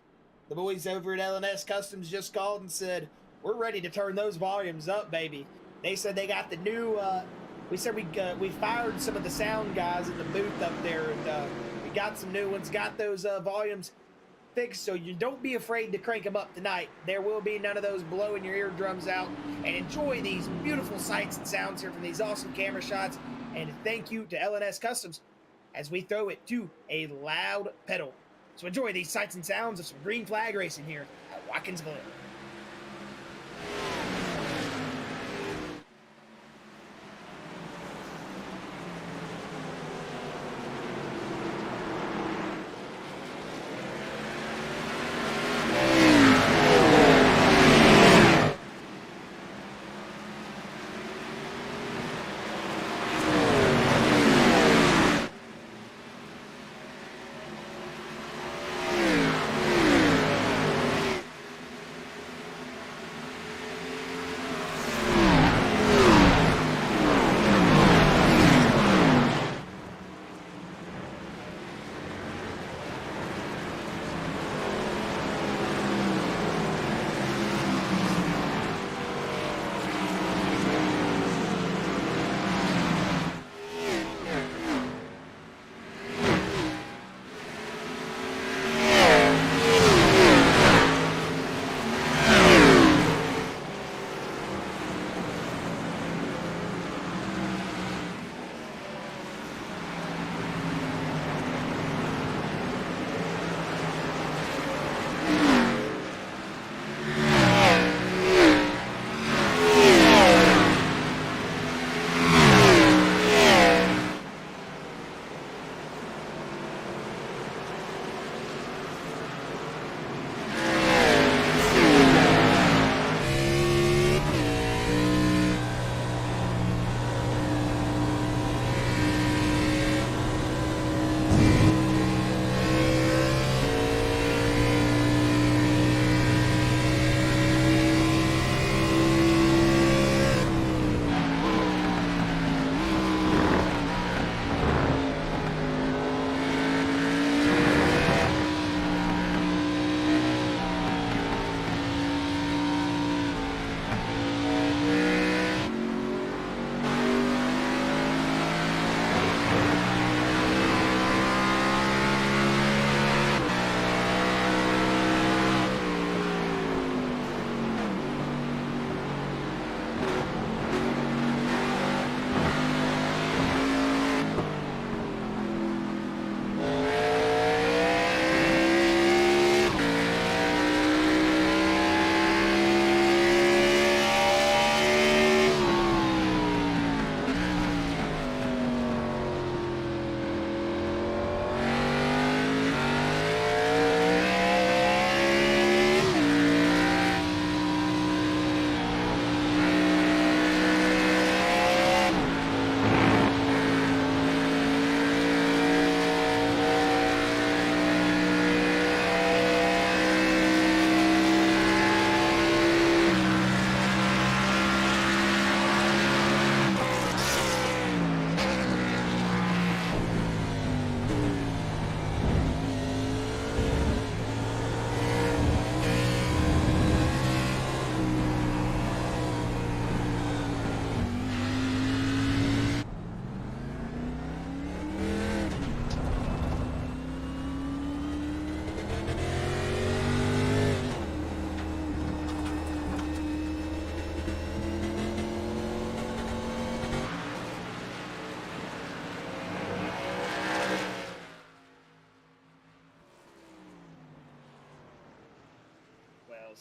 [SPEAKER 1] The boys over at LNS Customs just called and said, we're ready to turn those volumes up, baby. They said they got the new, we said we fired some of the sound guys in the booth up there, and we got some new ones, got those volumes fixed, so you don't be afraid to crank them up tonight. There will be none of those blowing your eardrums out, and enjoy these beautiful sights and sounds here from these awesome camera shots. And thank you to LNS Customs as we throw it to a loud pedal. So enjoy these sights and sounds of some green flag racing here at Watkins Glen.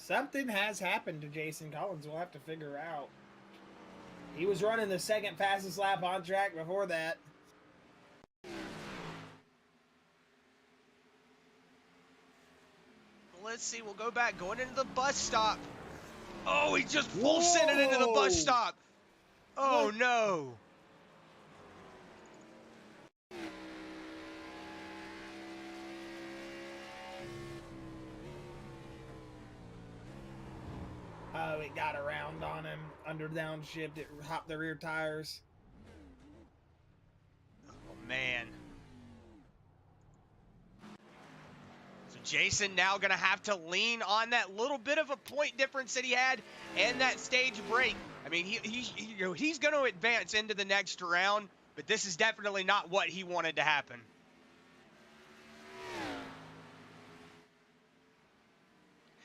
[SPEAKER 1] Something has happened to Jason Collins. We'll have to figure out. He was running the second fastest lap on track before that.
[SPEAKER 2] Let's see. We'll go back. Going into the bus stop. Oh, he just full sent it into the bus stop. Oh,
[SPEAKER 1] What?
[SPEAKER 2] no.
[SPEAKER 1] Oh, it got around on him. Under downshift. It hopped the rear tires.
[SPEAKER 2] Oh, man. So Jason now going to have to lean on that little bit of a point difference that he had and that stage break. I mean, he's going to advance into the next round, but this is definitely not what he wanted to happen.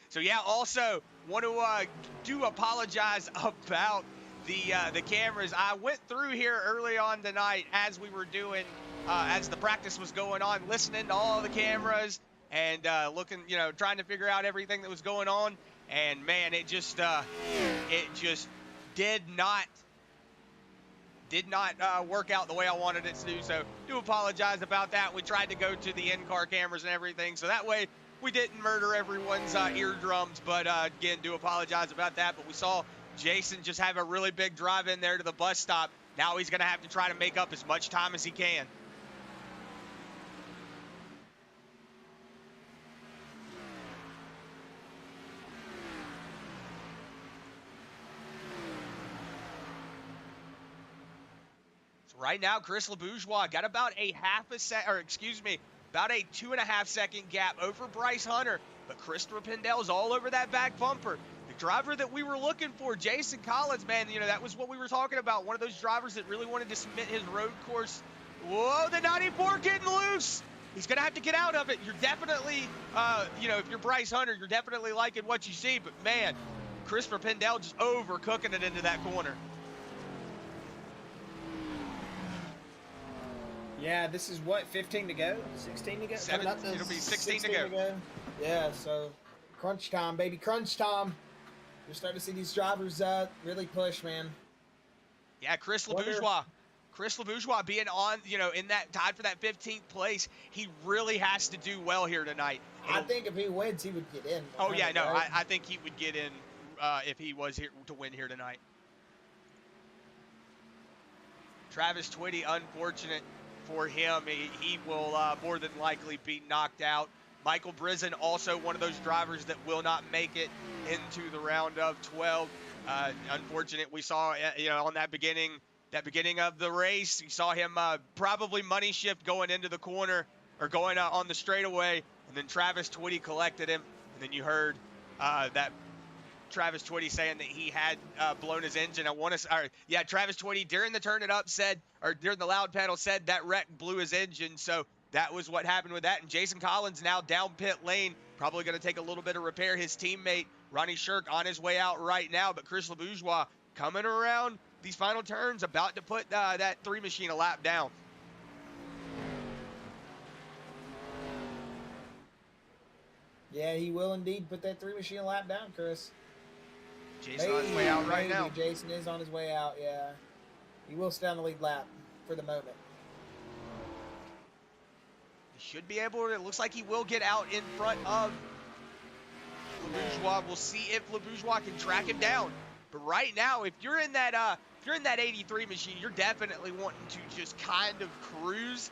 [SPEAKER 2] So yeah, also want to apologize about the cameras. I went through here early on tonight as we were doing, as the practice was going on, listening to all the cameras and looking, trying to figure out everything that was going on. And man, it just did not work out the way I wanted it to do. So do apologize about that. We tried to go to the in-car cameras and everything, so that way we didn't murder everyone's eardrums, but again, do apologize about that. But we saw Jason just have a really big drive in there to the bus stop. Now he's going to have to try to make up as much time as he can. So right now, Chris Lebourgeois got about a about a 2.5 second gap over Bryce Hunter, but Christopher Pendell's all over that back bumper. The driver that we were looking for, Jason Collins, man, that was what we were talking about. One of those drivers that really wanted to submit his road course. Whoa, the 94 getting loose. He's going to have to get out of it. You're definitely, if you're Bryce Hunter, you're definitely liking what you see, but man, Christopher Pendell just overcooking it into that corner.
[SPEAKER 1] Yeah, this is what, 15 to go? 16 to go?
[SPEAKER 2] It'll be 16 to go.
[SPEAKER 1] Yeah, so crunch time, baby, crunch time. You're starting to see these drivers really push, man.
[SPEAKER 2] Yeah, Chris Lebourgeois being on, in that tied for that 15th place, he really has to do well here tonight.
[SPEAKER 1] I think if he wins, he would get in.
[SPEAKER 2] Oh, yeah, no, right? I think he would get in if he was here to win here tonight. Travis Twitty, unfortunate for him. He will more than likely be knocked out. Michael Brisson, also one of those drivers that will not make it into the round of 12. Unfortunate, we saw, on that beginning of the race, you saw him probably money shift going into the corner or going on the straightaway, and then Travis Twitty collected him, and then you heard that Travis Twitty saying that he had blown his engine. Travis Twitty during the turn it up during the loud pedal said that wreck blew his engine. So that was what happened with that. And Jason Collins now down pit lane, probably going to take a little bit of repair. His teammate Ronnie Shirk on his way out right now, but Chris Lebourgeois coming around these final turns, about to put that 3 machine a lap down.
[SPEAKER 1] Yeah, he will indeed put that 3 machine a lap down, Chris.
[SPEAKER 2] Jason on his way out right now.
[SPEAKER 1] Jason is on his way out, yeah. He will stay on the lead lap for the moment.
[SPEAKER 2] He should be able to, it looks like he will get out in front of Lebourgeois. We'll see if Lebourgeois can track him down. But right now, if you're in that 83 machine, you're definitely wanting to just kind of cruise.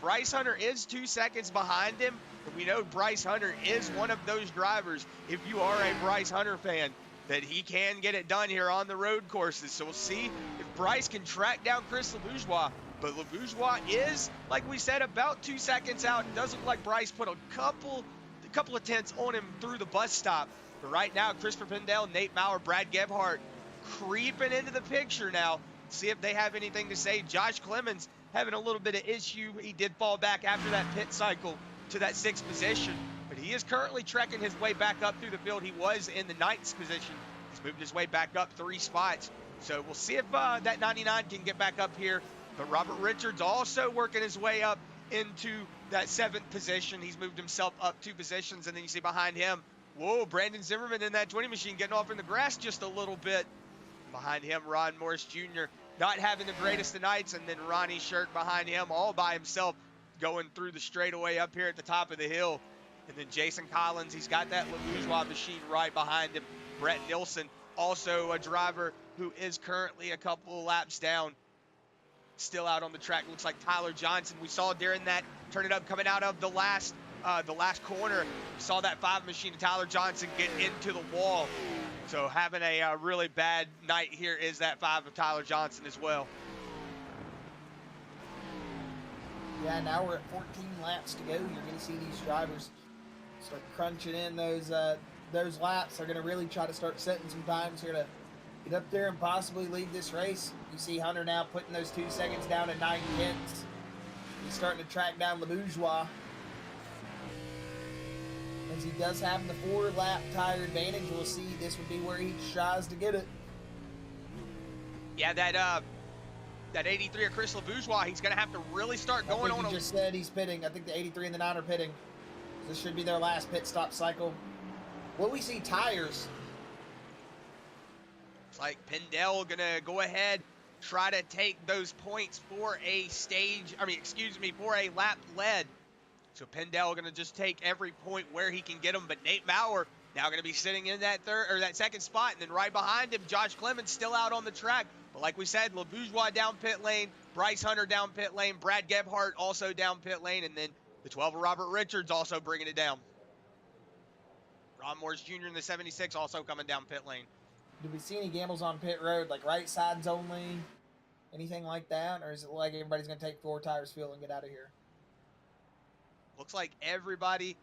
[SPEAKER 2] Bryce Hunter is 2 seconds behind him, but we know Bryce Hunter is one of those drivers, if you are a Bryce Hunter fan, that he can get it done here on the road courses. So we'll see if Bryce can track down Chris Lebourgeois. But Lebourgeois is, like we said, about 2 seconds out. It does look like Bryce put a couple of tenths on him through the bus stop. But right now, Christopher Pendell, Nate Mowrer, Brad Gebhardt creeping into the picture now. See if they have anything to say. Josh Clemons having a little bit of issue. He did fall back after that pit cycle to that 6th position. But he is currently trekking his way back up through the field. He was in the 9th position. He's moved his way back up 3 spots. So we'll see if that 99 can get back up here. But Robert Richards also working his way up into that 7th position. He's moved himself up 2 positions. And then you see behind him, Whoa, Brandon Zimmerman in that 20 machine getting off in the grass just a little bit. Behind him, Ron Morris Jr. not having the greatest of nights, and then Ronnie Shirk behind him all by himself going through the straightaway up here at the top of the hill. And then Jason Collins, he's got that Lebourgeois machine right behind him. Bret Nielsen, also a driver who is currently a couple of laps down, still out on the track. Looks like Tyler Johnson. We saw during that turn it up coming out of the last corner, we saw that 5 machine of Tyler Johnson get into the wall. So having a really bad night here is that 5 of Tyler Johnson as well.
[SPEAKER 1] Yeah, now we're at 14 laps to go. You're going to see these drivers start crunching in those laps. They're going to really try to start setting some times here to get up there and possibly lead this race. You see Hunter now putting those 2 seconds down at 9 tenths. He's starting to track down Lebourgeois, as he does have the 4-lap tire advantage. We'll see this would be where he tries to get it.
[SPEAKER 2] Yeah, that 83 of Chris Lebourgeois, he's going to have to really start going on.
[SPEAKER 1] He just said he's pitting. I think the 83 and the 9 are pitting. This should be their last pit stop cycle. Will we see tires?
[SPEAKER 2] It's like Pendell going to go ahead, try to take those points for a for a lap led. So Pendell going to just take every point where he can get them. But Nate Mowrer now going to be sitting in that second spot, and then right behind him, Josh Clemons still out on the track. But like we said, Lebourgeois down pit lane, Bryce Hunter down pit lane, Brad Gebhardt also down pit lane, and then the 12 of Robert Richards also bringing it down. Ron Morris Jr. in the 76 also coming down pit lane.
[SPEAKER 1] Do we see any gambles on pit road, like right sides only, anything like that? Or is it like everybody's going to take 4 tires fuel and get out of here?
[SPEAKER 2] Looks like everybody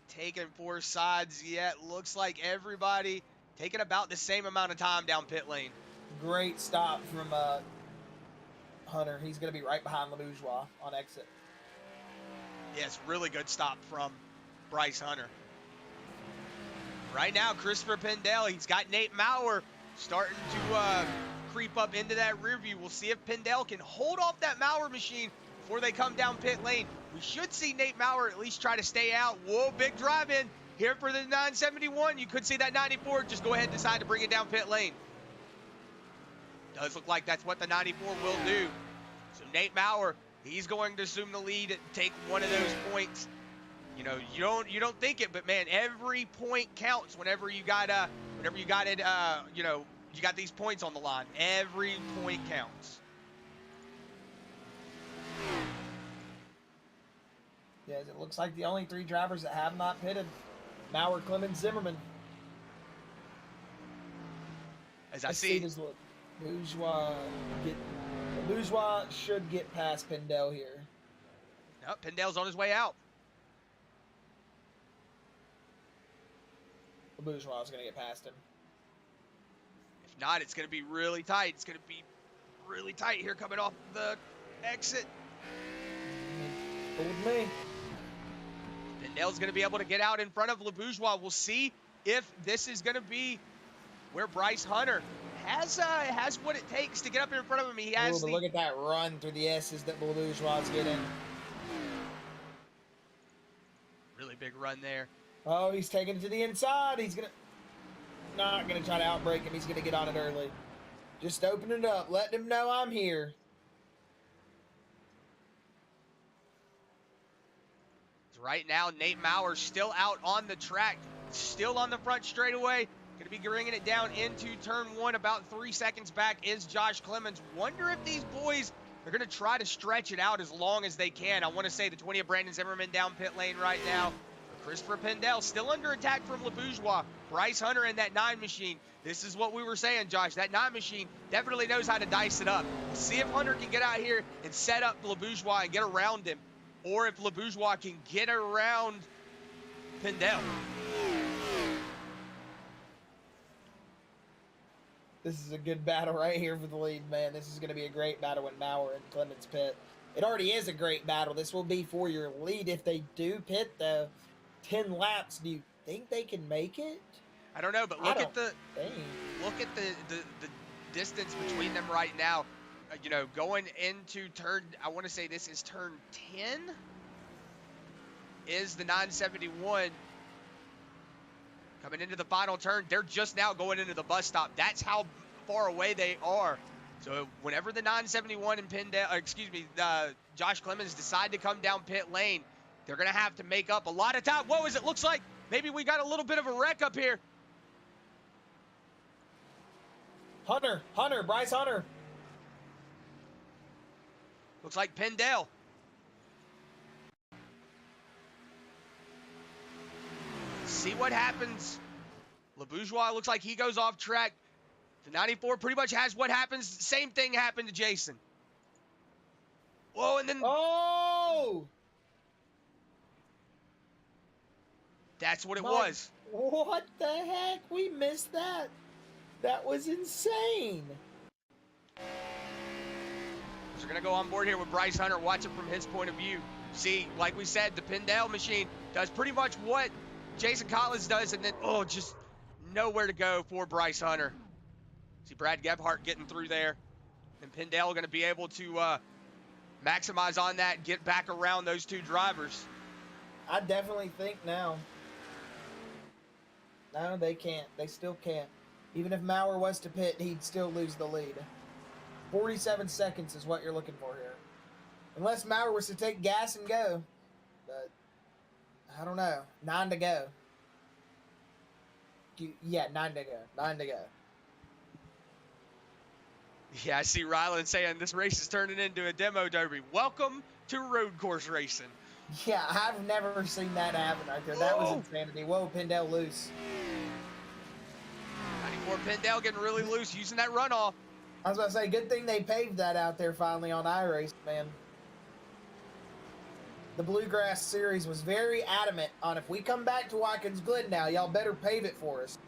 [SPEAKER 2] taking 4 sides yet. Looks like everybody taking about the same amount of time down pit lane.
[SPEAKER 1] Great stop from Hunter. He's going to be right behind Lebourgeois on exit.
[SPEAKER 2] Yes, really good stop from Bryce Hunter. Right now, Christopher Pendell, he's got Nate Mowrer starting to creep up into that rear view. We'll see if Pendell can hold off that Mowrer machine before they come down pit lane. We should see Nate Mowrer at least try to stay out. Whoa, big drive in here for the 971. You could see that 94 just go ahead and decide to bring it down pit lane. Does look like that's what the 94 will do. So Nate Mowrer, he's going to assume the lead and take one of those points. You know, you don't think it, but man, every point counts whenever you got you got these points on the line. Every point counts.
[SPEAKER 1] Yes, it looks like the only 3 drivers that have not pitted: Mowrer, Clemons, Zimmerman.
[SPEAKER 2] As I see,
[SPEAKER 1] Lebourgeois should get past Pendell here.
[SPEAKER 2] No, Pendell's on his way out.
[SPEAKER 1] Lebourgeois is going to get past him.
[SPEAKER 2] If not, it's going to be really tight. It's going to be really tight here coming off the exit.
[SPEAKER 1] Hold me.
[SPEAKER 2] Pendell's going to be able to get out in front of Lebourgeois. We'll see if this is going to be where Bryce Hunter has what it takes to get up in front of him. He has.
[SPEAKER 1] Look at that run through the S's that Lebourgeois is getting.
[SPEAKER 2] Really big run there.
[SPEAKER 1] Oh, he's taking it to the inside. He's not gonna try to outbreak him. He's gonna get on it early. Just open it up, letting him know I'm here.
[SPEAKER 2] Right now, Nate Mowrer still out on the track, still on the front straightaway. Going to be bringing it down into turn 1. About 3 seconds back is Josh Clemons. Wonder if these boys are going to try to stretch it out as long as they can. I want to say the 20 of Brandon Zimmerman down pit lane right now. Christopher Pendell still under attack from Lebourgeois. Bryce Hunter in that 9 machine. This is what we were saying, Josh. That 9 machine definitely knows how to dice it up. We'll see if Hunter can get out here and set up Lebourgeois and get around him, or if Lebourgeois can get around Pendell.
[SPEAKER 1] This is a good battle right here for the lead, man. This is going to be a great battle in Mowrer and Clemons pit. It already is a great battle. This will be for your lead if they do pit the 10 laps. Do you think they can make it?
[SPEAKER 2] I don't know, but look at the distance between them right now. You know, going into turn, I want to say this is turn 10, is the 971. Coming into the final turn, they're just now going into the bus stop. That's how far away they are. So whenever the 971 and Josh Clemons decide to come down pit lane, they're going to have to make up a lot of time. Whoa, it looks like maybe we got a little bit of a wreck up here.
[SPEAKER 1] Bryce Hunter.
[SPEAKER 2] Looks like Pendell. See what happens. Lebourgeois looks like he goes off track. The 94 pretty much has what happens. Same thing happened to Jason. Whoa, and then...
[SPEAKER 1] Oh!
[SPEAKER 2] That's what it was.
[SPEAKER 1] What the heck? We missed that. That was insane.
[SPEAKER 2] So we're going to go on board here with Bryce Hunter, watch it from his point of view. See, like we said, the Pendell machine does pretty much what Jason Collins does, and then, just nowhere to go for Bryce Hunter. See Brad Gebhardt getting through there. And Pendell going to be able to maximize on that, get back around those two drivers.
[SPEAKER 1] I definitely think now. No, they can't. They still can't. Even if Mowrer was to pit, he'd still lose the lead. 47 seconds is what you're looking for here. Unless Mowrer was to take gas and go. But, I don't know. 9 to go. Yeah, 9 to go. 9 to go.
[SPEAKER 2] Yeah, I see Ryland saying this race is turning into a demo derby. Welcome to road course racing.
[SPEAKER 1] Yeah, I've never seen that happen right there. That was insanity. Whoa, Pendell loose.
[SPEAKER 2] 94 Pendell getting really loose, using that runoff.
[SPEAKER 1] I was about to say, good thing they paved that out there finally on iRacing, man. The Bluegrass series was very adamant on if we come back to Watkins Glen now, y'all better pave it for us.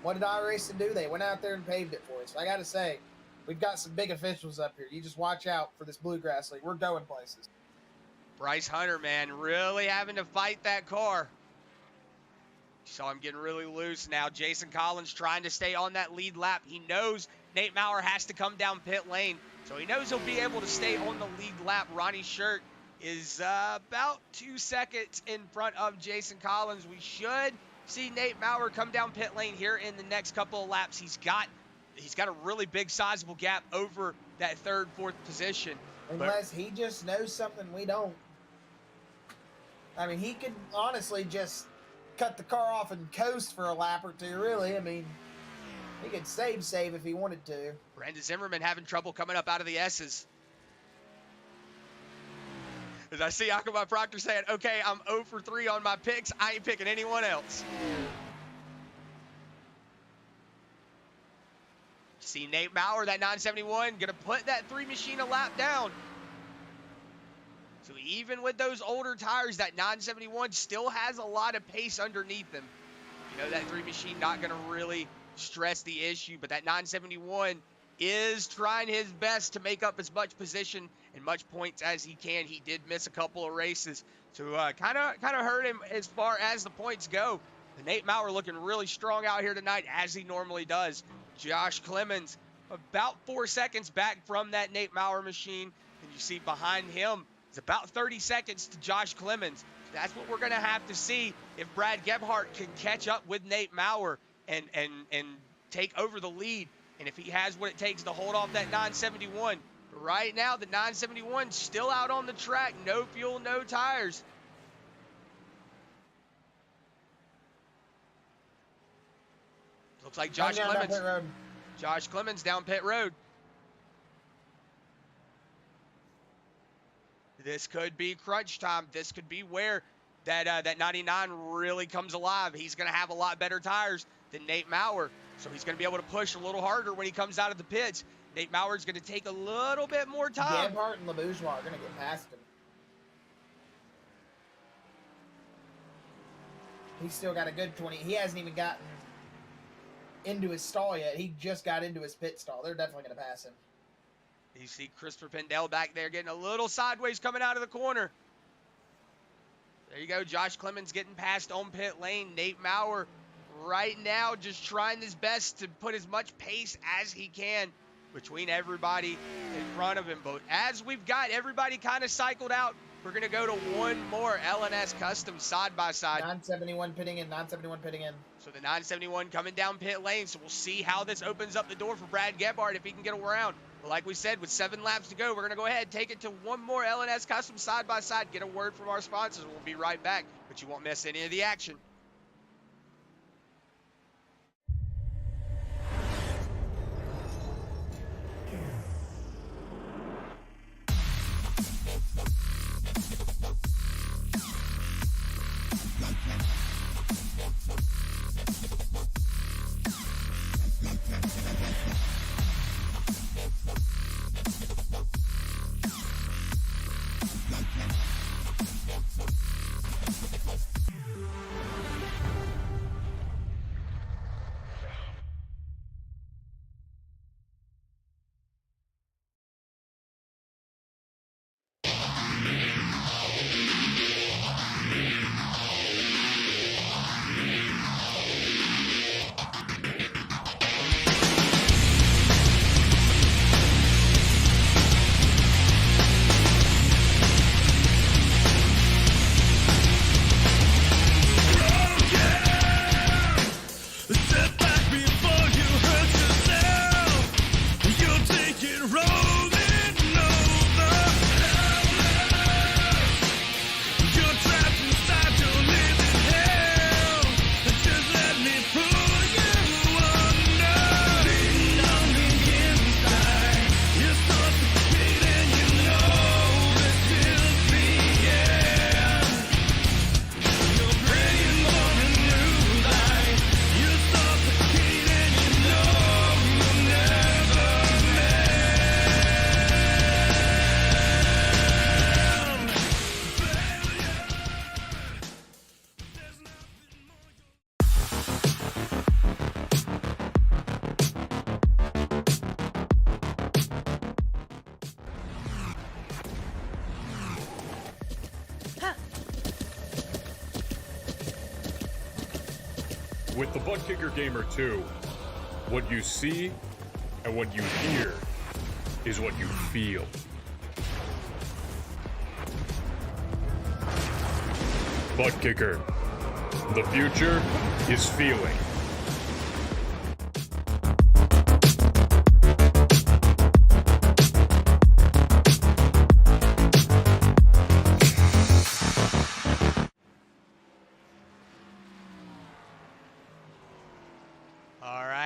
[SPEAKER 1] What did iRacing do? They went out there and paved it for us. I got to say, we've got some big officials up here. You just watch out for this Bluegrass league. We're going places.
[SPEAKER 2] Bryce Hunter, man, really having to fight that car. You saw him getting really loose now. Jason Collins trying to stay on that lead lap. He knows Nate Mowrer has to come down pit lane, so he knows he'll be able to stay on the lead lap. Ronnie Shirk is about 2 seconds in front of Jason Collins. We should see Nate Mowrer come down pit lane here in the next couple of laps. He's got a really big sizable gap over that third, fourth position.
[SPEAKER 1] Unless he just knows something we don't. I mean, he could honestly just cut the car off and coast for a lap or two, really. I mean, he could save if he wanted to.
[SPEAKER 2] Brandon Zimmerman having trouble coming up out of the S's. As I see Akaba Proctor saying, okay, I'm 0 for 3 on my picks. I ain't picking anyone else. See Nate Mowrer, that 971, going to put that 3 machine a lap down. So even with those older tires, that 971 still has a lot of pace underneath them. You know, that 3 machine not going to really stress the issue, but that 971 is trying his best to make up as much position and much points as he can. He did miss a couple of races, so kind of hurt him as far as the points go. The Nate Mowrer looking really strong out here tonight, as he normally does. Josh Clemons about 4 seconds back from that Nate Mowrer machine, and you see behind him is about 30 seconds to Josh Clemons. That's what we're going to have to see if Brad Gebhardt can catch up with Nate Mowrer and take over the lead, and if he has what it takes to hold off that 971. Right now, the 971 still out on the track. No fuel, no tires. Looks like Josh Clemons down pit road. This could be crunch time. This could be where that 99 really comes alive. He's going to have a lot better tires than Nate Mowrer, so he's going to be able to push a little harder when he comes out of the pits. Nate Mowrer going to take a little bit more time.
[SPEAKER 1] Gebhardt and Lebourgeois are going to get past him. He's still got a good 20. He hasn't even gotten into his stall yet. He just got into his pit stall. They're definitely going to pass him.
[SPEAKER 2] You see Christopher Pendell back there getting a little sideways coming out of the corner. There you go. Josh Clemons getting past on pit lane. Nate Mowrer right now just trying his best to put as much pace as he can between everybody in front of him. But as we've got everybody kind of cycled out, We're going to go to one more LNS Custom side by side.
[SPEAKER 1] 971 pitting in, 971 pitting in.
[SPEAKER 2] So the 971 coming down pit lane. So we'll see how this opens up the door for Brad Gebhardt if he can get around. But like we said, with 7 laps to go, we're going to go ahead and take it to one more LNS Custom side by side. Get a word from our sponsors. We'll be right back, but you won't miss any of the action.
[SPEAKER 3] With the ButtKicker Gamer 2, what you see and what you hear is what you feel. ButtKicker. The future is feeling.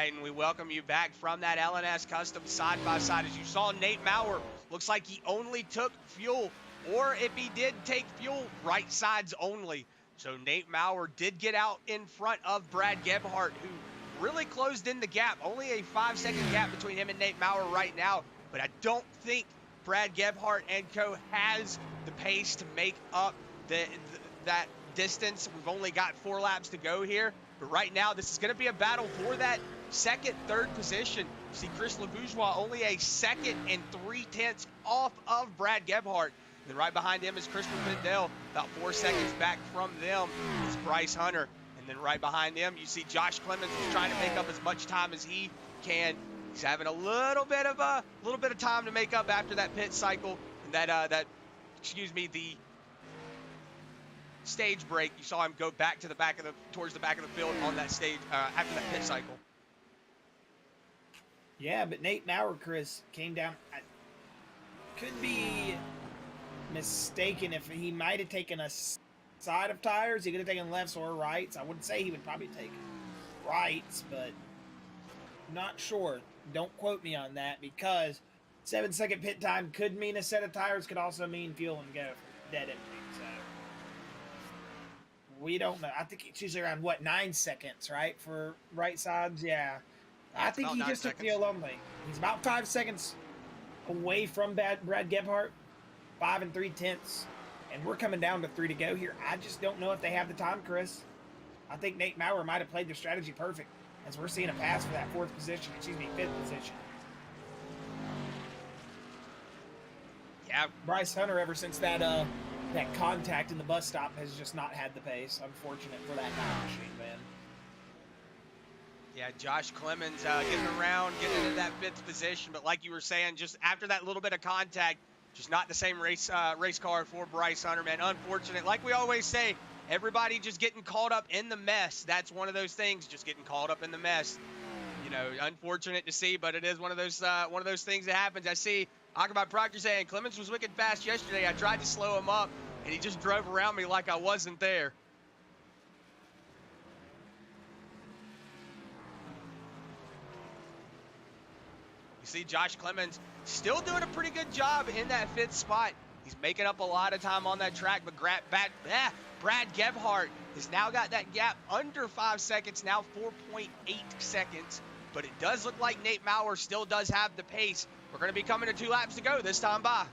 [SPEAKER 2] And we welcome you back from that LNS Custom side by side. As you saw, Nate Mowrer looks like he only took fuel, or if he did take fuel, right sides only. So Nate Mowrer did get out in front of Brad Gebhardt, who really closed in the gap. Only a 5-second gap between him and Nate Mowrer right now, but I don't think Brad Gebhardt and co has the pace to make up that distance. We've only got 4 laps to go here, but right now this is going to be a battle for that second, third position. You see Chris Lebourgeois only a 2 3/10 off of Brad Gebhardt. And then right behind him is Christopher Pendell, about 4 seconds back from them is Bryce Hunter. And then right behind him, you see Josh Clemons is trying to make up as much time as he can. He's having a little bit of time to make up after that pit cycle and the stage break. You saw him go back to towards the back of the field on that stage after that pit cycle.
[SPEAKER 1] Yeah, but Nate Mowrer, Chris, came down. I could be mistaken if he might have taken a side of tires. He could have taken lefts or rights. I wouldn't say he would probably take rights, but not sure. Don't quote me on that, because 7-second pit time could mean a set of tires, could also mean fuel and go dead empty. So we don't know. I think it's usually around 9 seconds, right, for right sides? Yeah. I think he just took fuel only. He's about 5 seconds away from Brad Gebhardt, 5 3/10, and we're coming down to 3 to go here. I just don't know if they have the time, Chris. I think Nate Mowrer might have played their strategy perfect, as we're seeing a pass for that fifth position.
[SPEAKER 2] Yeah.
[SPEAKER 1] Bryce Hunter, ever since that contact in the bus stop, has just not had the pace. Unfortunate for that machine, man.
[SPEAKER 2] Yeah, Josh Clemons getting into that 5th position, but like you were saying, just after that little bit of contact, Just not the same race car for Bryce Hunter, man. Unfortunate. Like we always say, everybody just getting caught up in the mess. That's one of those things, just getting caught up in the mess. You know, unfortunate to see, but it is one of those things that happens. I see Gebhardt Proctor saying Clemons was wicked fast yesterday. I tried to slow him up, and he just drove around me like I wasn't there. You see Josh Clemons still doing a pretty good job in that 5th spot. He's making up a lot of time on that track, but Brad Gebhardt has now got that gap under 5 seconds, now 4.8 seconds. But it does look like Nate Mowrer still does have the pace. We're going to be coming to 2 laps to go this time by.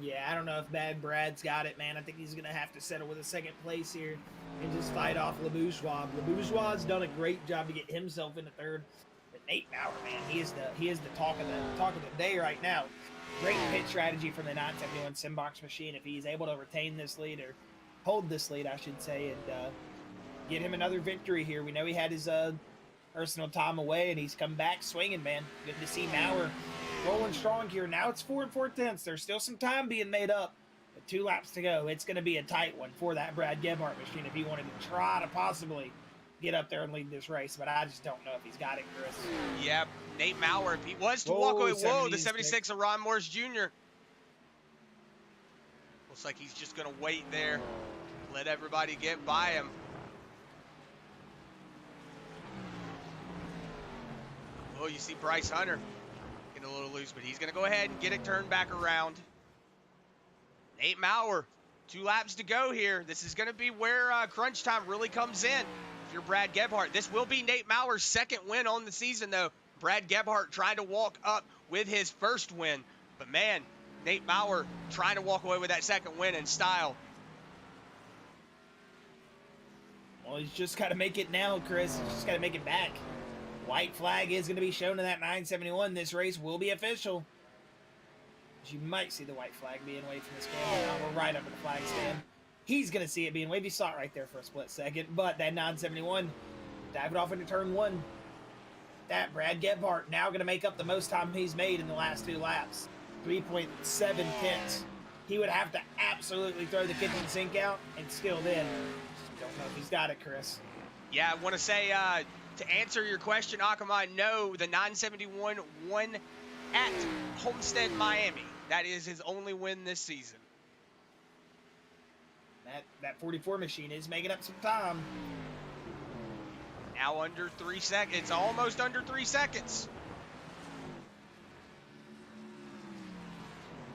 [SPEAKER 1] Yeah, I don't know if Bad Brad's got it, man. I think he's going to have to settle with a 2nd place here and just fight off Lebourgeois. Lebourgeois has done a great job to get himself into 3rd. But Nate Mowrer, man, he is the talk of the day right now. Great pit strategy from the 971 Simbox machine if he's able to retain this lead, or hold this lead, I should say, and get him another victory here. We know he had his personal time away, and he's come back swinging, man. Good to see Mowrer rolling strong here. Now it's 4 4/10. There's still some time being made up, but 2 laps to go. It's going to be a tight one for that Brad Gebhardt machine if he wanted to try to possibly get up there and lead this race, but I just don't know if he's got it, Chris.
[SPEAKER 2] Yeah, Nate Mowrer, if he was to walk away, whoa, the 76 of Ron Morris Jr. Looks like he's just going to wait there, let everybody get by him. Oh, you see Bryce Hunter getting a little loose, but he's going to go ahead and get it turned back around. Nate Mowrer, 2 laps to go here. This is going to be where crunch time really comes in. If you're Brad Gebhardt, this will be Nate Mowrer's 2nd win on the season, though. Brad Gebhardt trying to walk up with his 1st win. But, man, Nate Mowrer trying to walk away with that 2nd win in style.
[SPEAKER 1] Well, he's just got to make it now, Chris. He's just got to make it back. White flag is going to be shown in that 971. This race will be official. You might see the white flag being waved from this camera. We're right up at the flag stand. He's going to see it being waved. He saw it right there for a split second. But that 971, diving off into turn 1. That Brad Gebhardt now going to make up the most time he's made in the last 2 laps. 3.7 tenths. He would have to absolutely throw the kitchen sink out, and still then, don't know if he's got it, Chris.
[SPEAKER 2] Yeah, I want to say, to answer your question, Akamai, no, the 971 won at Homestead, Miami. That is his only win this season.
[SPEAKER 1] That 44 machine is making up some time.
[SPEAKER 2] Now under 3 seconds. It's almost under 3 seconds.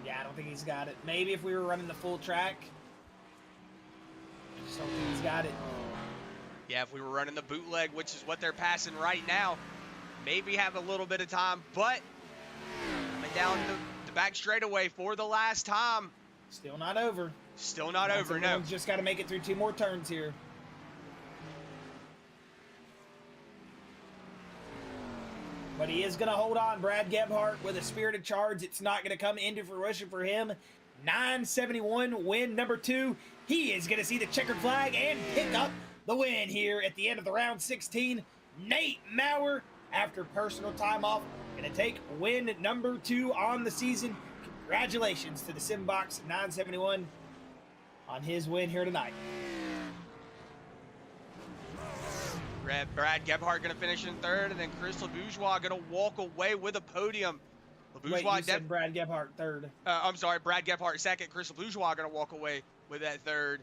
[SPEAKER 1] Yeah, I don't think he's got it. Maybe if we were running the full track. I just don't think he's got it.
[SPEAKER 2] Yeah, if we were running the bootleg, which is what they're passing right now, maybe have a little bit of time. But coming down the back straightaway for the last time.
[SPEAKER 1] Still not over.
[SPEAKER 2] Still not over, no.
[SPEAKER 1] Just got to make it through 2 more turns here. But he is going to hold on. Brad Gebhardt with a spirited charge. It's not going to come into fruition for him. 971 win number 2. He is going to see the checkered flag and pick up the win here at the end of the round 16. Nate Mowrer, after personal time off, going to take win number 2 on the season. Congratulations to the Simbox 971 on his win here tonight.
[SPEAKER 2] Brad Gebhardt going to finish in 3rd, and then Chris Lebourgeois going to walk away with a podium.
[SPEAKER 1] Wait, you said Brad Gebhardt 3rd.
[SPEAKER 2] I'm sorry, Brad Gebhardt 2nd. Chris Lebourgeois going to walk away with that 3rd.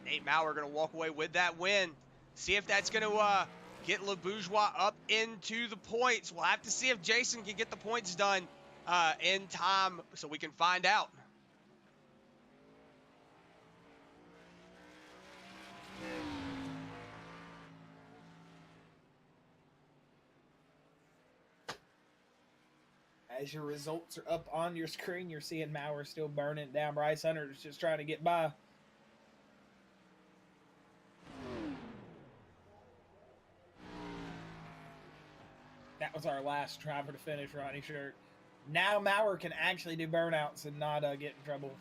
[SPEAKER 2] Nate Mowrer going to walk away with that win. See if that's going to get Lebourgeois up into the points. We'll have to see if Jason can get the points done in time so we can find out.
[SPEAKER 1] As your results are up on your screen, you're seeing Mowrer still burning it down. Bryce Hunter is just trying to get by. That was our last driver to finish, Ronnie Shirk. Now Mowrer can actually do burnouts and not get in trouble.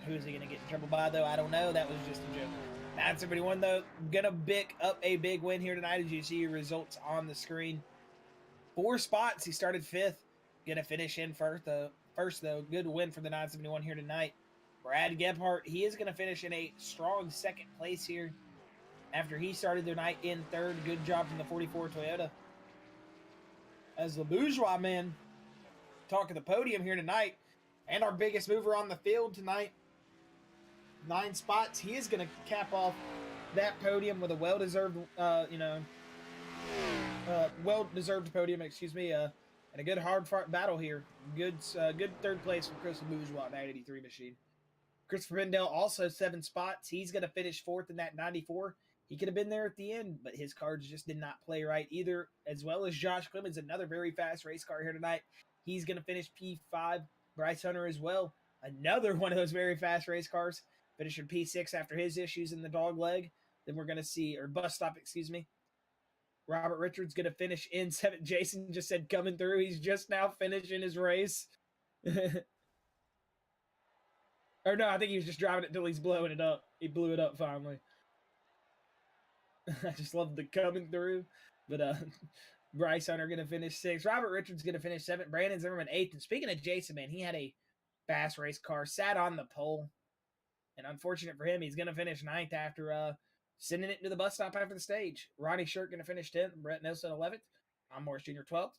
[SPEAKER 1] Who is he going to get in trouble by, though? I don't know. That was just a joke. 971 though, gonna pick up a big win here tonight as you see your results on the screen. 4 spots. He started 5th. Gonna finish in first though. Good win for the 971 here tonight. Brad Gebhardt, he is gonna finish in a strong 2nd place here after he started the night in 3rd. Good job from the 44 Toyota. As Lebourgeois, man, talking the podium here tonight, and our biggest mover on the field tonight. 9 spots. He is going to cap off that podium with a well-deserved, well-deserved podium, and a good hard-fought battle here. Good 3rd place for Chris Lebourgeois, 983 machine. Christopher Pendell also 7 spots. He's going to finish 4th in that 94. He could have been there at the end, but his cards just did not play right either, as well as Josh Clemons, another very fast race car here tonight. He's going to finish P5. Bryce Hunter as well, another one of those very fast race cars, finishing P6 after his issues in the dog leg. Then we're going to see, or bus stop, excuse me. Robert Richards going to finish in 7th. Jason just said coming through. He's just now finishing his race. Or no, I think he was just driving it until he's blowing it up. He blew it up finally. I just love the coming through. But Bryce Hunter going to finish 6th. Robert Richards going to finish 7th. Brandon Zimmerman 8th. And speaking of Jason, man, he had a fast race car, sat on the pole. And unfortunate for him, he's going to finish 9th after sending it to the bus stop after the stage. Ronnie Shirk going to finish 10th. Bret Nielsen 11th. Tom Morris Jr. 12th.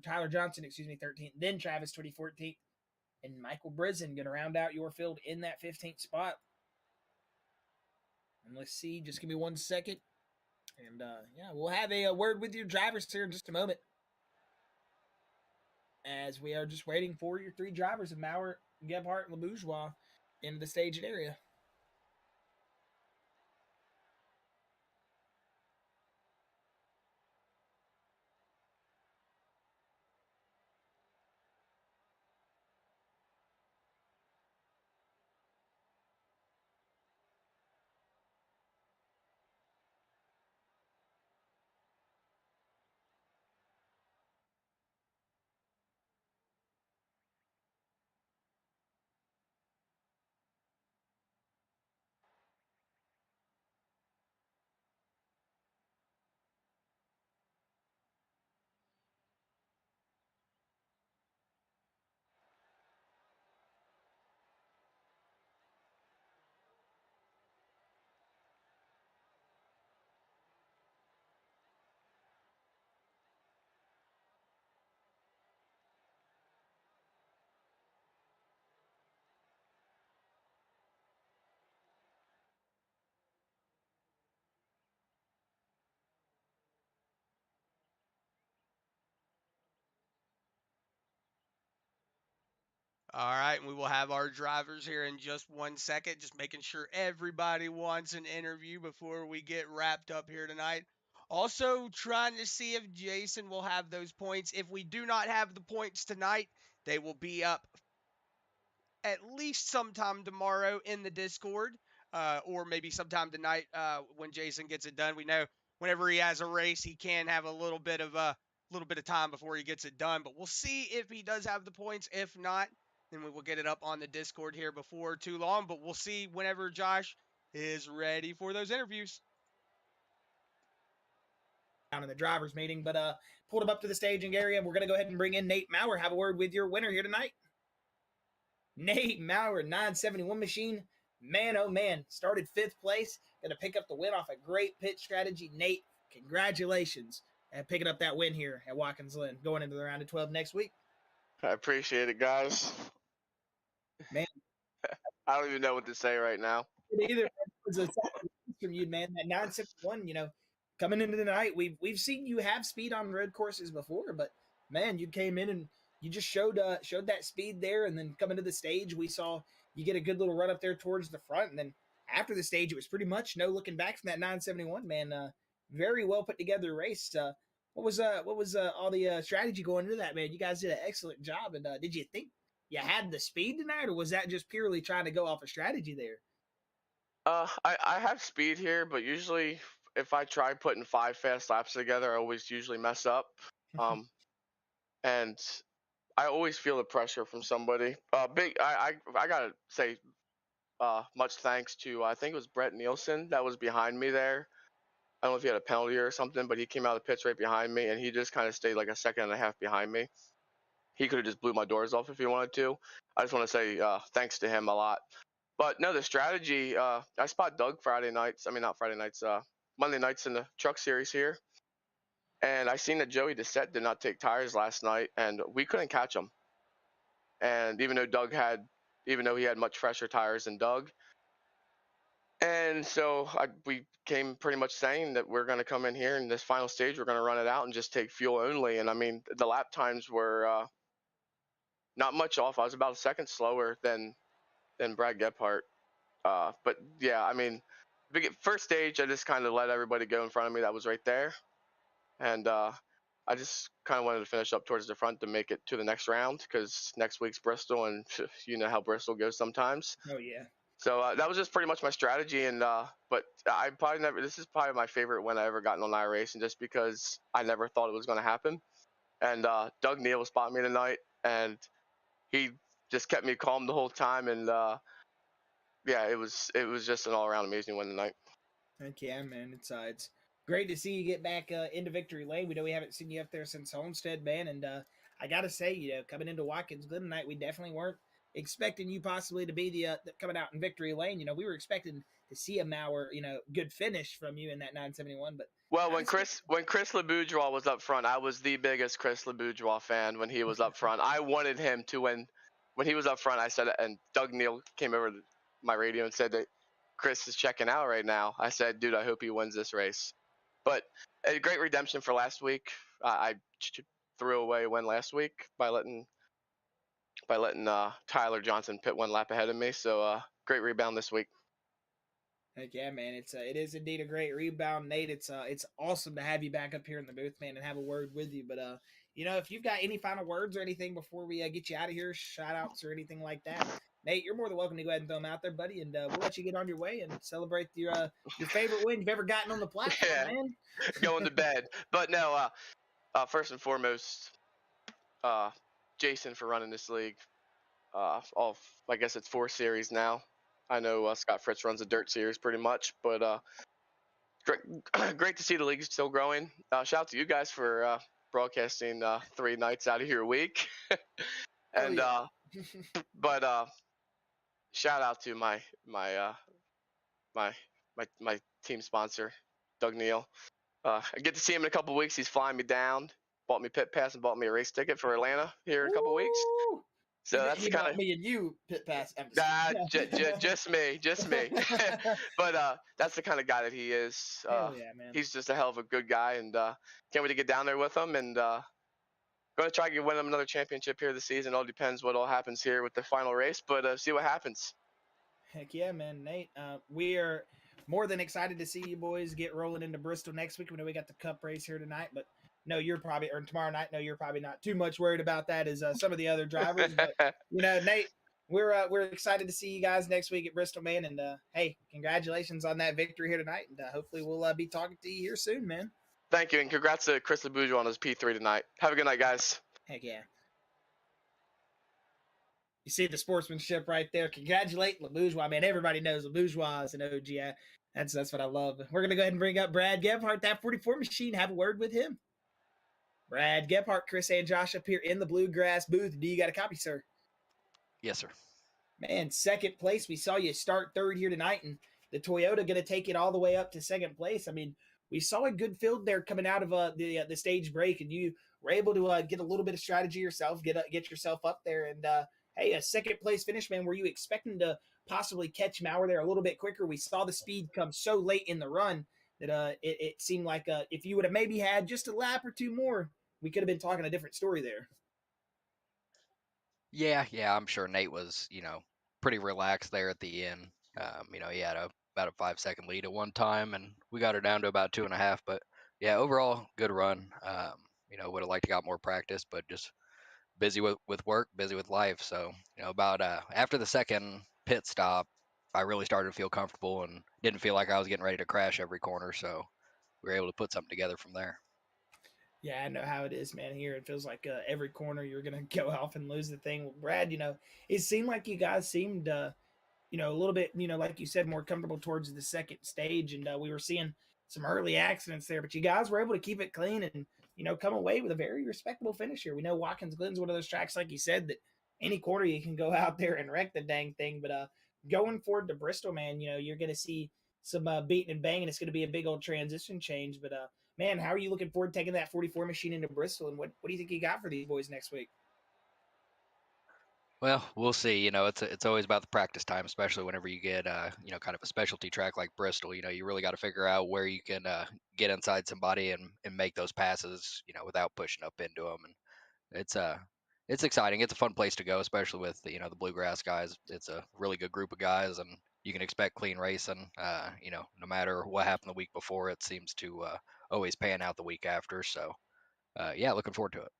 [SPEAKER 1] Tyler Johnson, 13th. Then Travis 14th. And Michael Brisson going to round out your field in that 15th spot. And let's see, just give me 1 second. And yeah, we'll have a word with your drivers here in just a moment. As we are just waiting for your 3 drivers of Mowrer, Gebhardt, and Lebourgeois into the staging area.
[SPEAKER 2] All right, and we will have our drivers here in just 1 second, just making sure everybody wants an interview before we get wrapped up here tonight. Also, trying to see if Jason will have those points. If we do not have the points tonight, they will be up at least sometime tomorrow in the Discord, or maybe sometime tonight when Jason gets it done. We know whenever he has a race, he can have a little bit of time before he gets it done. But we'll see if he does have the points. If not, then we will get it up on the Discord here before too long. But we'll see whenever Josh is ready for those interviews.
[SPEAKER 1] Down in the drivers meeting, but pulled him up to the staging area. We're going to go ahead and bring in Nate Mowrer. Have a word with your winner here tonight. Nate Mowrer, 971 machine. Man, oh man, started 5th place. Going to pick up the win off a great pit strategy. Nate, congratulations and picking up that win here at Watkins Glen, going into the round of 12 next week.
[SPEAKER 5] I appreciate it, guys.
[SPEAKER 1] Man,
[SPEAKER 5] I don't even know what to say right now.
[SPEAKER 1] Either it was a from you, man. That 971, coming into the night, we've seen you have speed on road courses before, but man, you came in and you just showed that speed there, and then coming to the stage, we saw you get a good little run up there towards the front, and then after the stage, it was pretty much no looking back from that 971, man. Very well put together race. What was all the strategy going into that, man? You guys did an excellent job, and did you think you had the speed tonight, or was that just purely trying to go off a strategy there?
[SPEAKER 5] I have speed here, but usually if I try putting 5 fast laps together, I always usually mess up. And I always feel the pressure from somebody. I gotta say, much thanks to I think it was Bret Nielsen that was behind me there. I don't know if he had a penalty or something, but he came out of the pits right behind me, and he just kind of stayed like a second and a half behind me. He could have just blew my doors off if he wanted to. I just want to say thanks to him a lot. But no, the strategy, I spot Doug Friday nights. I mean, not Friday nights, Monday nights in the truck series here. And I seen that Joey Doucette did not take tires last night, and we couldn't catch him. And even though he had much fresher tires than Doug. And so we came pretty much saying that we're going to come in here in this final stage, we're going to run it out and just take fuel only. And I mean, the lap times were not much off. I was about a second slower than Brad Gebhardt. But yeah, I mean, first stage, I just kind of let everybody go in front of me that was right there. And I just kind of wanted to finish up towards the front to make it to the next round because next week's Bristol, and you know how Bristol goes sometimes.
[SPEAKER 1] Oh, yeah.
[SPEAKER 5] So that was just pretty much my strategy. And but I probably never. This is probably my favorite win I ever gotten on iRacing, just because I never thought it was going to happen. And Doug Neal was spotting me tonight, and he just kept me calm the whole time. And yeah, it was just an all around amazing win tonight.
[SPEAKER 1] Heck yeah, man. It's great to see you get back into victory lane. We know we haven't seen you up there since Homestead, man. And I gotta say, you know, coming into Watkins Glen tonight, we definitely weren't expecting you possibly to be the coming out in victory lane. You know, we were expecting to see a Mowrer, you know, good finish from you in that 971. But
[SPEAKER 5] well, when Chris Lebourgeois was up front, I was the biggest Chris Lebourgeois fan when he was up front. I wanted him to win. When he was up front, I said, and Doug Neal came over to my radio and said that Chris is checking out right now. I said, dude, I hope he wins this race. But a great redemption for last week. I threw away a win last week by letting Tyler Johnson pit one lap ahead of me. So great rebound this week.
[SPEAKER 1] Heck yeah, man! It is indeed a great rebound, Nate. It's awesome to have you back up here in the booth, man, and have a word with you. But you know, if you've got any final words or anything before we get you out of here, shout outs or anything like that, Nate, you're more than welcome to go ahead and throw them out there, buddy, and we'll let you get on your way and celebrate your favorite win you've ever gotten on the platform,
[SPEAKER 5] yeah,
[SPEAKER 1] man.
[SPEAKER 5] Going to bed. But no, first and foremost, Jason for running this league. I guess it's 4 series now. I know Scott Fritz runs a dirt series pretty much, but great to see the league still growing. Shout out to you guys for broadcasting 3 nights out of your week. And
[SPEAKER 1] yeah.
[SPEAKER 5] but shout out to my team sponsor, Doug Neal. I get to see him in a couple weeks. He's flying me down, bought me pit pass, and bought me a race ticket for Atlanta here in a couple weeks. So that's the kind of
[SPEAKER 1] me and you pit pass.
[SPEAKER 5] just me. But that's the kind of guy that he is.
[SPEAKER 1] Hell yeah, man.
[SPEAKER 5] He's just a hell of a good guy, and can't wait to get down there with him. And going to try to win him another championship here this season. All depends what all happens here with the final race, but see what happens.
[SPEAKER 1] Heck yeah, man, Nate. We are more than excited to see you boys get rolling into Bristol next week. We know we got the Cup race here tonight, but no, you're probably, or tomorrow night. No, you're probably not too much worried about that as some of the other drivers. But you know, Nate, we're excited to see you guys next week at Bristol, man. And hey, congratulations on that victory here tonight. And hopefully we'll be talking to you here soon, man.
[SPEAKER 5] Thank you, and congrats to Chris Lebourgeois on his P3 tonight. Have a good night, guys.
[SPEAKER 1] Heck yeah. You see the sportsmanship right there. Congratulate Lebourgeois, man. Everybody knows Lebourgeois is an OG. That's what I love. We're gonna go ahead and bring up Brad Gebhardt, that 44 machine. Have a word with him. Brad Gebhardt, Chris and Josh up here in the Bluegrass booth. Do you got a copy, sir?
[SPEAKER 6] Yes, sir.
[SPEAKER 1] Man, second place. We saw you start third here tonight, and the Toyota going to take it all the way up to second place. I mean, we saw a good field there coming out of the stage break, and you were able to get a little bit of strategy yourself, get yourself up there, and hey, a second place finish, man. Were you expecting to possibly catch Mowrer there a little bit quicker? We saw the speed come so late in the run that it seemed like if you would have maybe had just a lap or two more, we could have been talking a different story there.
[SPEAKER 6] Yeah, I'm sure Nate was, pretty relaxed there at the end. He had about a 5-second lead at one time, and we got her down to about 2.5. But yeah, overall, good run. Would have liked to got more practice, but just busy with work, busy with life. So, about after the second pit stop, I really started to feel comfortable and didn't feel like I was getting ready to crash every corner. So we were able to put something together from there.
[SPEAKER 1] Yeah, I know how it is, man. Here, it feels like every corner you're going to go off and lose the thing. Well, Brad, it seemed like you guys seemed a little bit, like you said, more comfortable towards the second stage. And we were seeing some early accidents there, but you guys were able to keep it clean and, come away with a very respectable finish here. We know Watkins Glen's one of those tracks, like you said, that any quarter you can go out there and wreck the dang thing. But going forward to Bristol, man, you're going to see some beating and banging. It's going to be a big old transition change. But man, how are you looking forward to taking that 44 machine into Bristol? And what do you think you got for these boys next week?
[SPEAKER 6] Well, we'll see. It's always about the practice time, especially whenever you get kind of a specialty track like Bristol. You really got to figure out where you can get inside somebody and make those passes, without pushing up into them. And it's exciting. It's a fun place to go, especially with the Bluegrass guys. It's a really good group of guys, and you can expect clean racing. No matter what happened the week before, it seems to always pan out the week after. So, yeah, looking forward to it.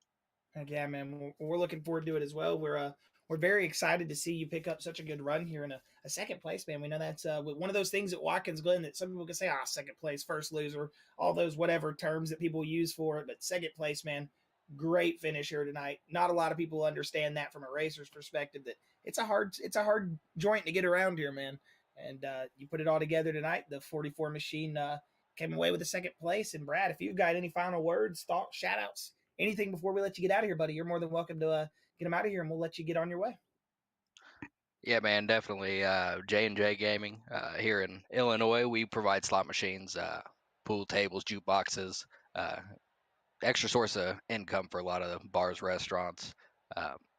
[SPEAKER 1] Heck yeah, man. We're looking forward to it as well. We're very excited to see you pick up such a good run here in a second place, man. We know that's one of those things at Watkins Glen that some people can say, second place, first loser, all those whatever terms that people use for it. But second place, man, great finish here tonight. Not a lot of people understand that from a racer's perspective, that it's a hard joint to get around here, man. And you put it all together tonight. The 44 machine came away with a second place. And Brad, if you've got any final words, thoughts, shout outs, anything before we let you get out of here, buddy, you're more than welcome to get them out of here, and we'll let you get on your way.
[SPEAKER 6] Yeah, man, definitely. J&J Gaming here in Illinois, we provide slot machines, pool tables, jukeboxes, extra source of income for a lot of the bars, restaurants.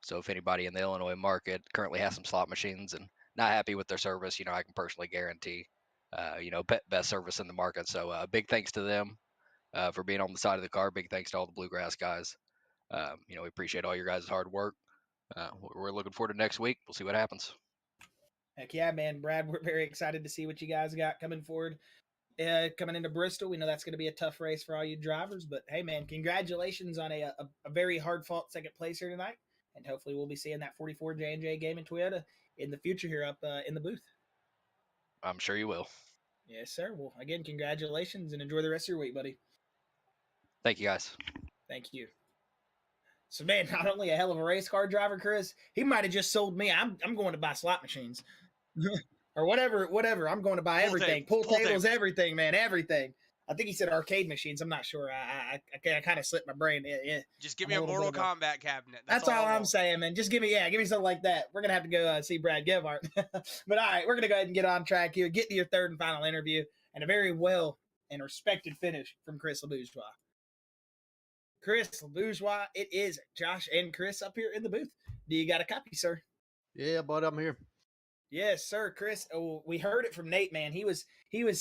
[SPEAKER 6] So if anybody in the Illinois market currently has some slot machines and not happy with their service, I can personally guarantee, best service in the market. So big thanks to them for being on the side of the car. Big thanks to all the Bluegrass guys. We appreciate all your guys' hard work. We're looking forward to next week. We'll see what happens.
[SPEAKER 1] Heck yeah, man. Brad, we're very excited to see what you guys got coming forward. Coming into Bristol, we know that's going to be a tough race for all you drivers, but hey, man, congratulations on a very hard-fought second place here tonight, and hopefully we'll be seeing that 44 J&J Gaming Toyota in the future here up in the booth.
[SPEAKER 6] I'm sure you will.
[SPEAKER 1] Yes, sir. Well, again, congratulations, and enjoy the rest of your week, buddy.
[SPEAKER 6] Thank you, guys.
[SPEAKER 1] Thank you. So, man, not only a hell of a race car driver, Chris, he might have just sold me. I'm going to buy slot machines. Or whatever. I'm going to buy everything. Pool tables, everything, man, everything. I think he said arcade machines. I'm not sure. I kind of slipped my brain.
[SPEAKER 2] Just give me a Mortal Kombat cabinet.
[SPEAKER 1] That's all I'm saying, man. Just give me something like that. We're gonna have to go see Brad Gebhardt. But all right, we're gonna go ahead and get on track here. Get to your third and final interview, and a very well and respected finish from Chris Lebourgeois. Chris Lebourgeois, it is Josh and Chris up here in the booth. Do you got a copy, sir?
[SPEAKER 7] Yeah, bud, I'm here.
[SPEAKER 1] Yes, sir, Chris. Oh, we heard it from Nate, man. He was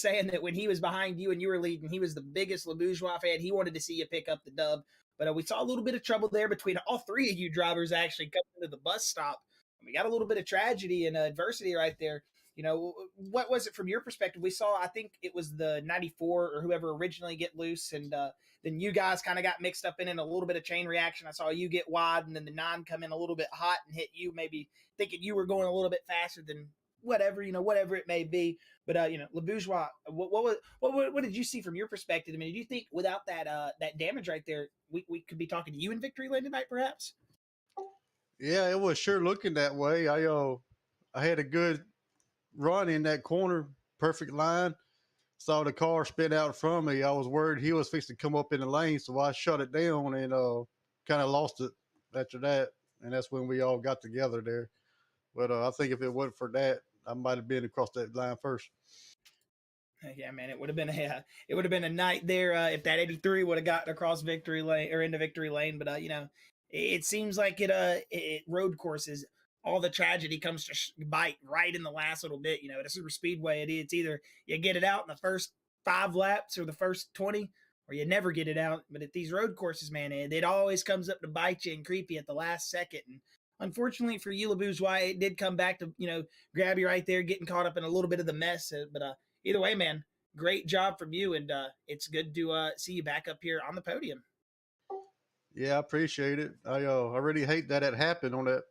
[SPEAKER 1] saying that when he was behind you and you were leading, he was the biggest Lebourgeois fan. He wanted to see you pick up the dub. But we saw a little bit of trouble there between all three of you drivers actually coming to the bus stop. We got a little bit of tragedy and adversity right there. What was it from your perspective? We saw, I think it was the 94 or whoever originally get loose, and then you guys kind of got mixed up in a little bit of chain reaction. I saw you get wide, and then the 9 come in a little bit hot and hit you, maybe thinking you were going a little bit faster than whatever it may be. But Lebourgeois, what did you see from your perspective? I mean, do you think without that damage right there, we could be talking to you in victory lane tonight, perhaps?
[SPEAKER 7] Yeah, it was sure looking that way. I had a good run in that corner, perfect line. Saw the car spin out in front of me. I was worried he was fixing to come up in the lane, so I shut it down and kind of lost it after that. And that's when we all got together there. But I think if it wasn't for that, I might have been across that line first.
[SPEAKER 1] Yeah, man, it would have been a night there if that 83 would have gotten across victory lane or into victory lane. But it seems like it road courses, all the tragedy comes to bite right in the last little bit. At a super speedway, it's either you get it out in the first 5 laps or the first 20, or you never get it out. But at these road courses, man, it always comes up to bite you and creep you at the last second. And unfortunately for you, Lebourgeois, it did come back to grab you right there, getting caught up in a little bit of the mess. But either way, man, great job from you, and it's good to see you back up here on the podium.
[SPEAKER 7] Yeah, I appreciate it. I really hate that it happened on that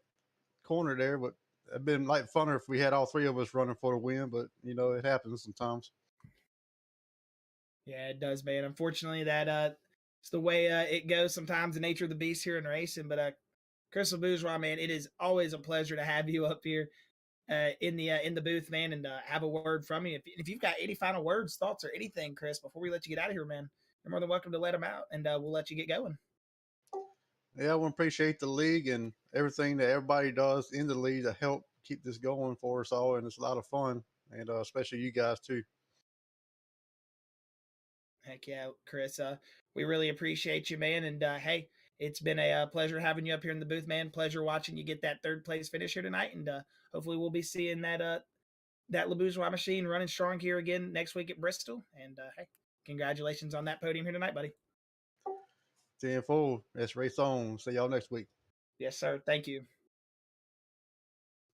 [SPEAKER 7] corner there, but it'd been like funner if we had all 3 of us running for the win. But it happens sometimes.
[SPEAKER 1] Yeah, it does, man. Unfortunately, that it's the way it goes sometimes. The nature of the beast here in racing. But Chris Lebourgeois, man, it is always a pleasure to have you up here. in the booth, man, and have a word from you. If you've got any final words, thoughts, or anything, Chris, before we let you get out of here, man, you're more than welcome to let them out, and we'll let you get going.
[SPEAKER 7] Yeah, I want to appreciate the league and everything that everybody does in the league to help keep this going for us all, and it's a lot of fun, and especially you guys too.
[SPEAKER 1] Heck yeah, Chris. We really appreciate you, man. And hey, it's been a pleasure having you up here in the booth, man. Pleasure watching you get that third place finish here tonight, and hopefully we'll be seeing that Lebourgeois machine running strong here again next week at Bristol. And hey, congratulations on that podium here tonight, buddy.
[SPEAKER 7] 10-4. Let's race on. See y'all next week.
[SPEAKER 1] Yes, sir. Thank you.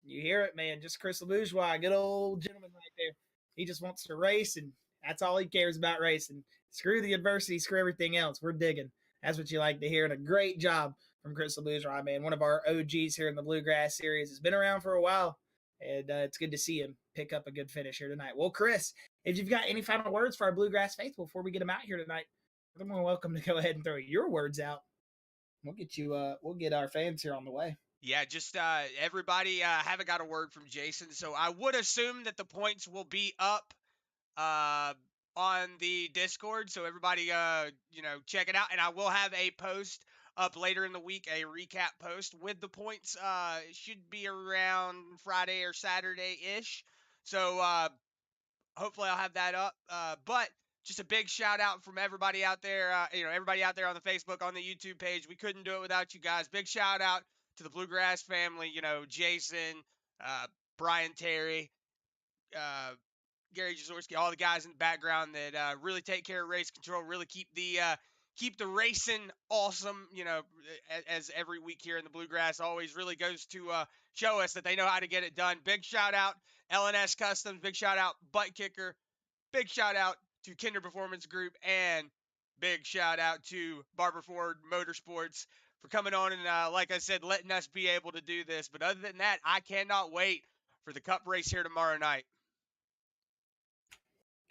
[SPEAKER 1] You hear it, man. Just Chris Lebourgeois, good old gentleman right there. He just wants to race, and that's all he cares about, racing. Screw the adversity, screw everything else. We're digging. That's what you like to hear. And a great job from Chris Lebourgeois, man. One of our OGs here in the Bluegrass series. Has been around for a while, and it's good to see him pick up a good finish here tonight. Well, Chris, if you've got any final words for our Bluegrass faithful before we get them out here tonight, you're more welcome to go ahead and throw your words out. We'll get our fans here on the way.
[SPEAKER 2] Yeah, just everybody haven't got a word from Jason, so I would assume that the points will be up on the Discord, so everybody check it out, and I will have a post up later in the week, a recap post with the points. It should be around Friday or Saturday-ish, so hopefully I'll have that up, but just a big shout out from everybody out there, everybody out there on the Facebook, on the YouTube page. We couldn't do it without you guys. Big shout out to the Bluegrass family, Jason, Brian Terry, Gary Jazorski, all the guys in the background that really take care of race control, really keep the racing awesome, as every week here in the Bluegrass always really goes to show us that they know how to get it done. Big shout out LNS Customs, big shout out ButtKicker, big shout out to Kinder Performance Group, and big shout out to Barber Ford Motorsports for coming on and, like I said, letting us be able to do this. But other than that, I cannot wait for the Cup race here tomorrow night.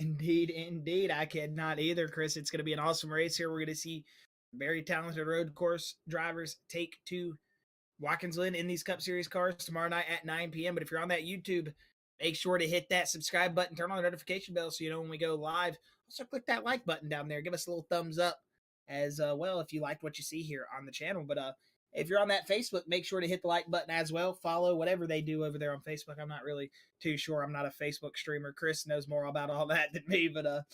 [SPEAKER 1] Indeed. I cannot either, Chris. It's going to be an awesome race here. We're going to see very talented road course drivers take to Watkins Glen in these Cup Series cars tomorrow night at 9 p.m. But if you're on that YouTube, make sure to hit that subscribe button, turn on the notification bell so you know when we go live. Also, click that like button down there. Give us a little thumbs up as well if you liked what you see here on the channel. But if you're on that Facebook, make sure to hit the like button as well. Follow whatever they do over there on Facebook. I'm not really too sure. I'm not a Facebook streamer. Chris knows more about all that than me. But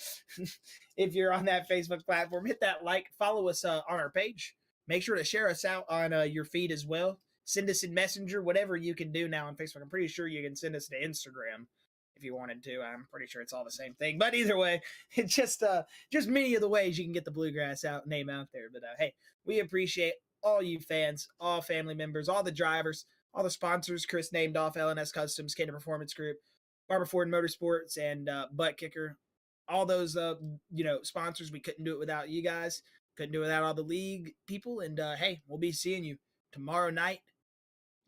[SPEAKER 1] if you're on that Facebook platform, hit that like. Follow us on our page. Make sure to share us out on your feed as well. Send us in Messenger, whatever you can do now on Facebook. I'm pretty sure you can send us to Instagram if you wanted to. I'm pretty sure it's all the same thing. But either way, it's just many of the ways you can get the Bluegrass name out there. But hey, we appreciate all you fans, all family members, all the drivers, all the sponsors. Chris named off LNS Customs, Kinder Performance Group, Barber Ford Motorsports, and ButtKicker. All those sponsors. We couldn't do it without you guys. Couldn't do it without all the league people. And hey, we'll be seeing you tomorrow night,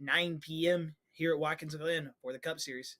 [SPEAKER 1] 9 p.m. here at Watkins Glen for the Cup Series.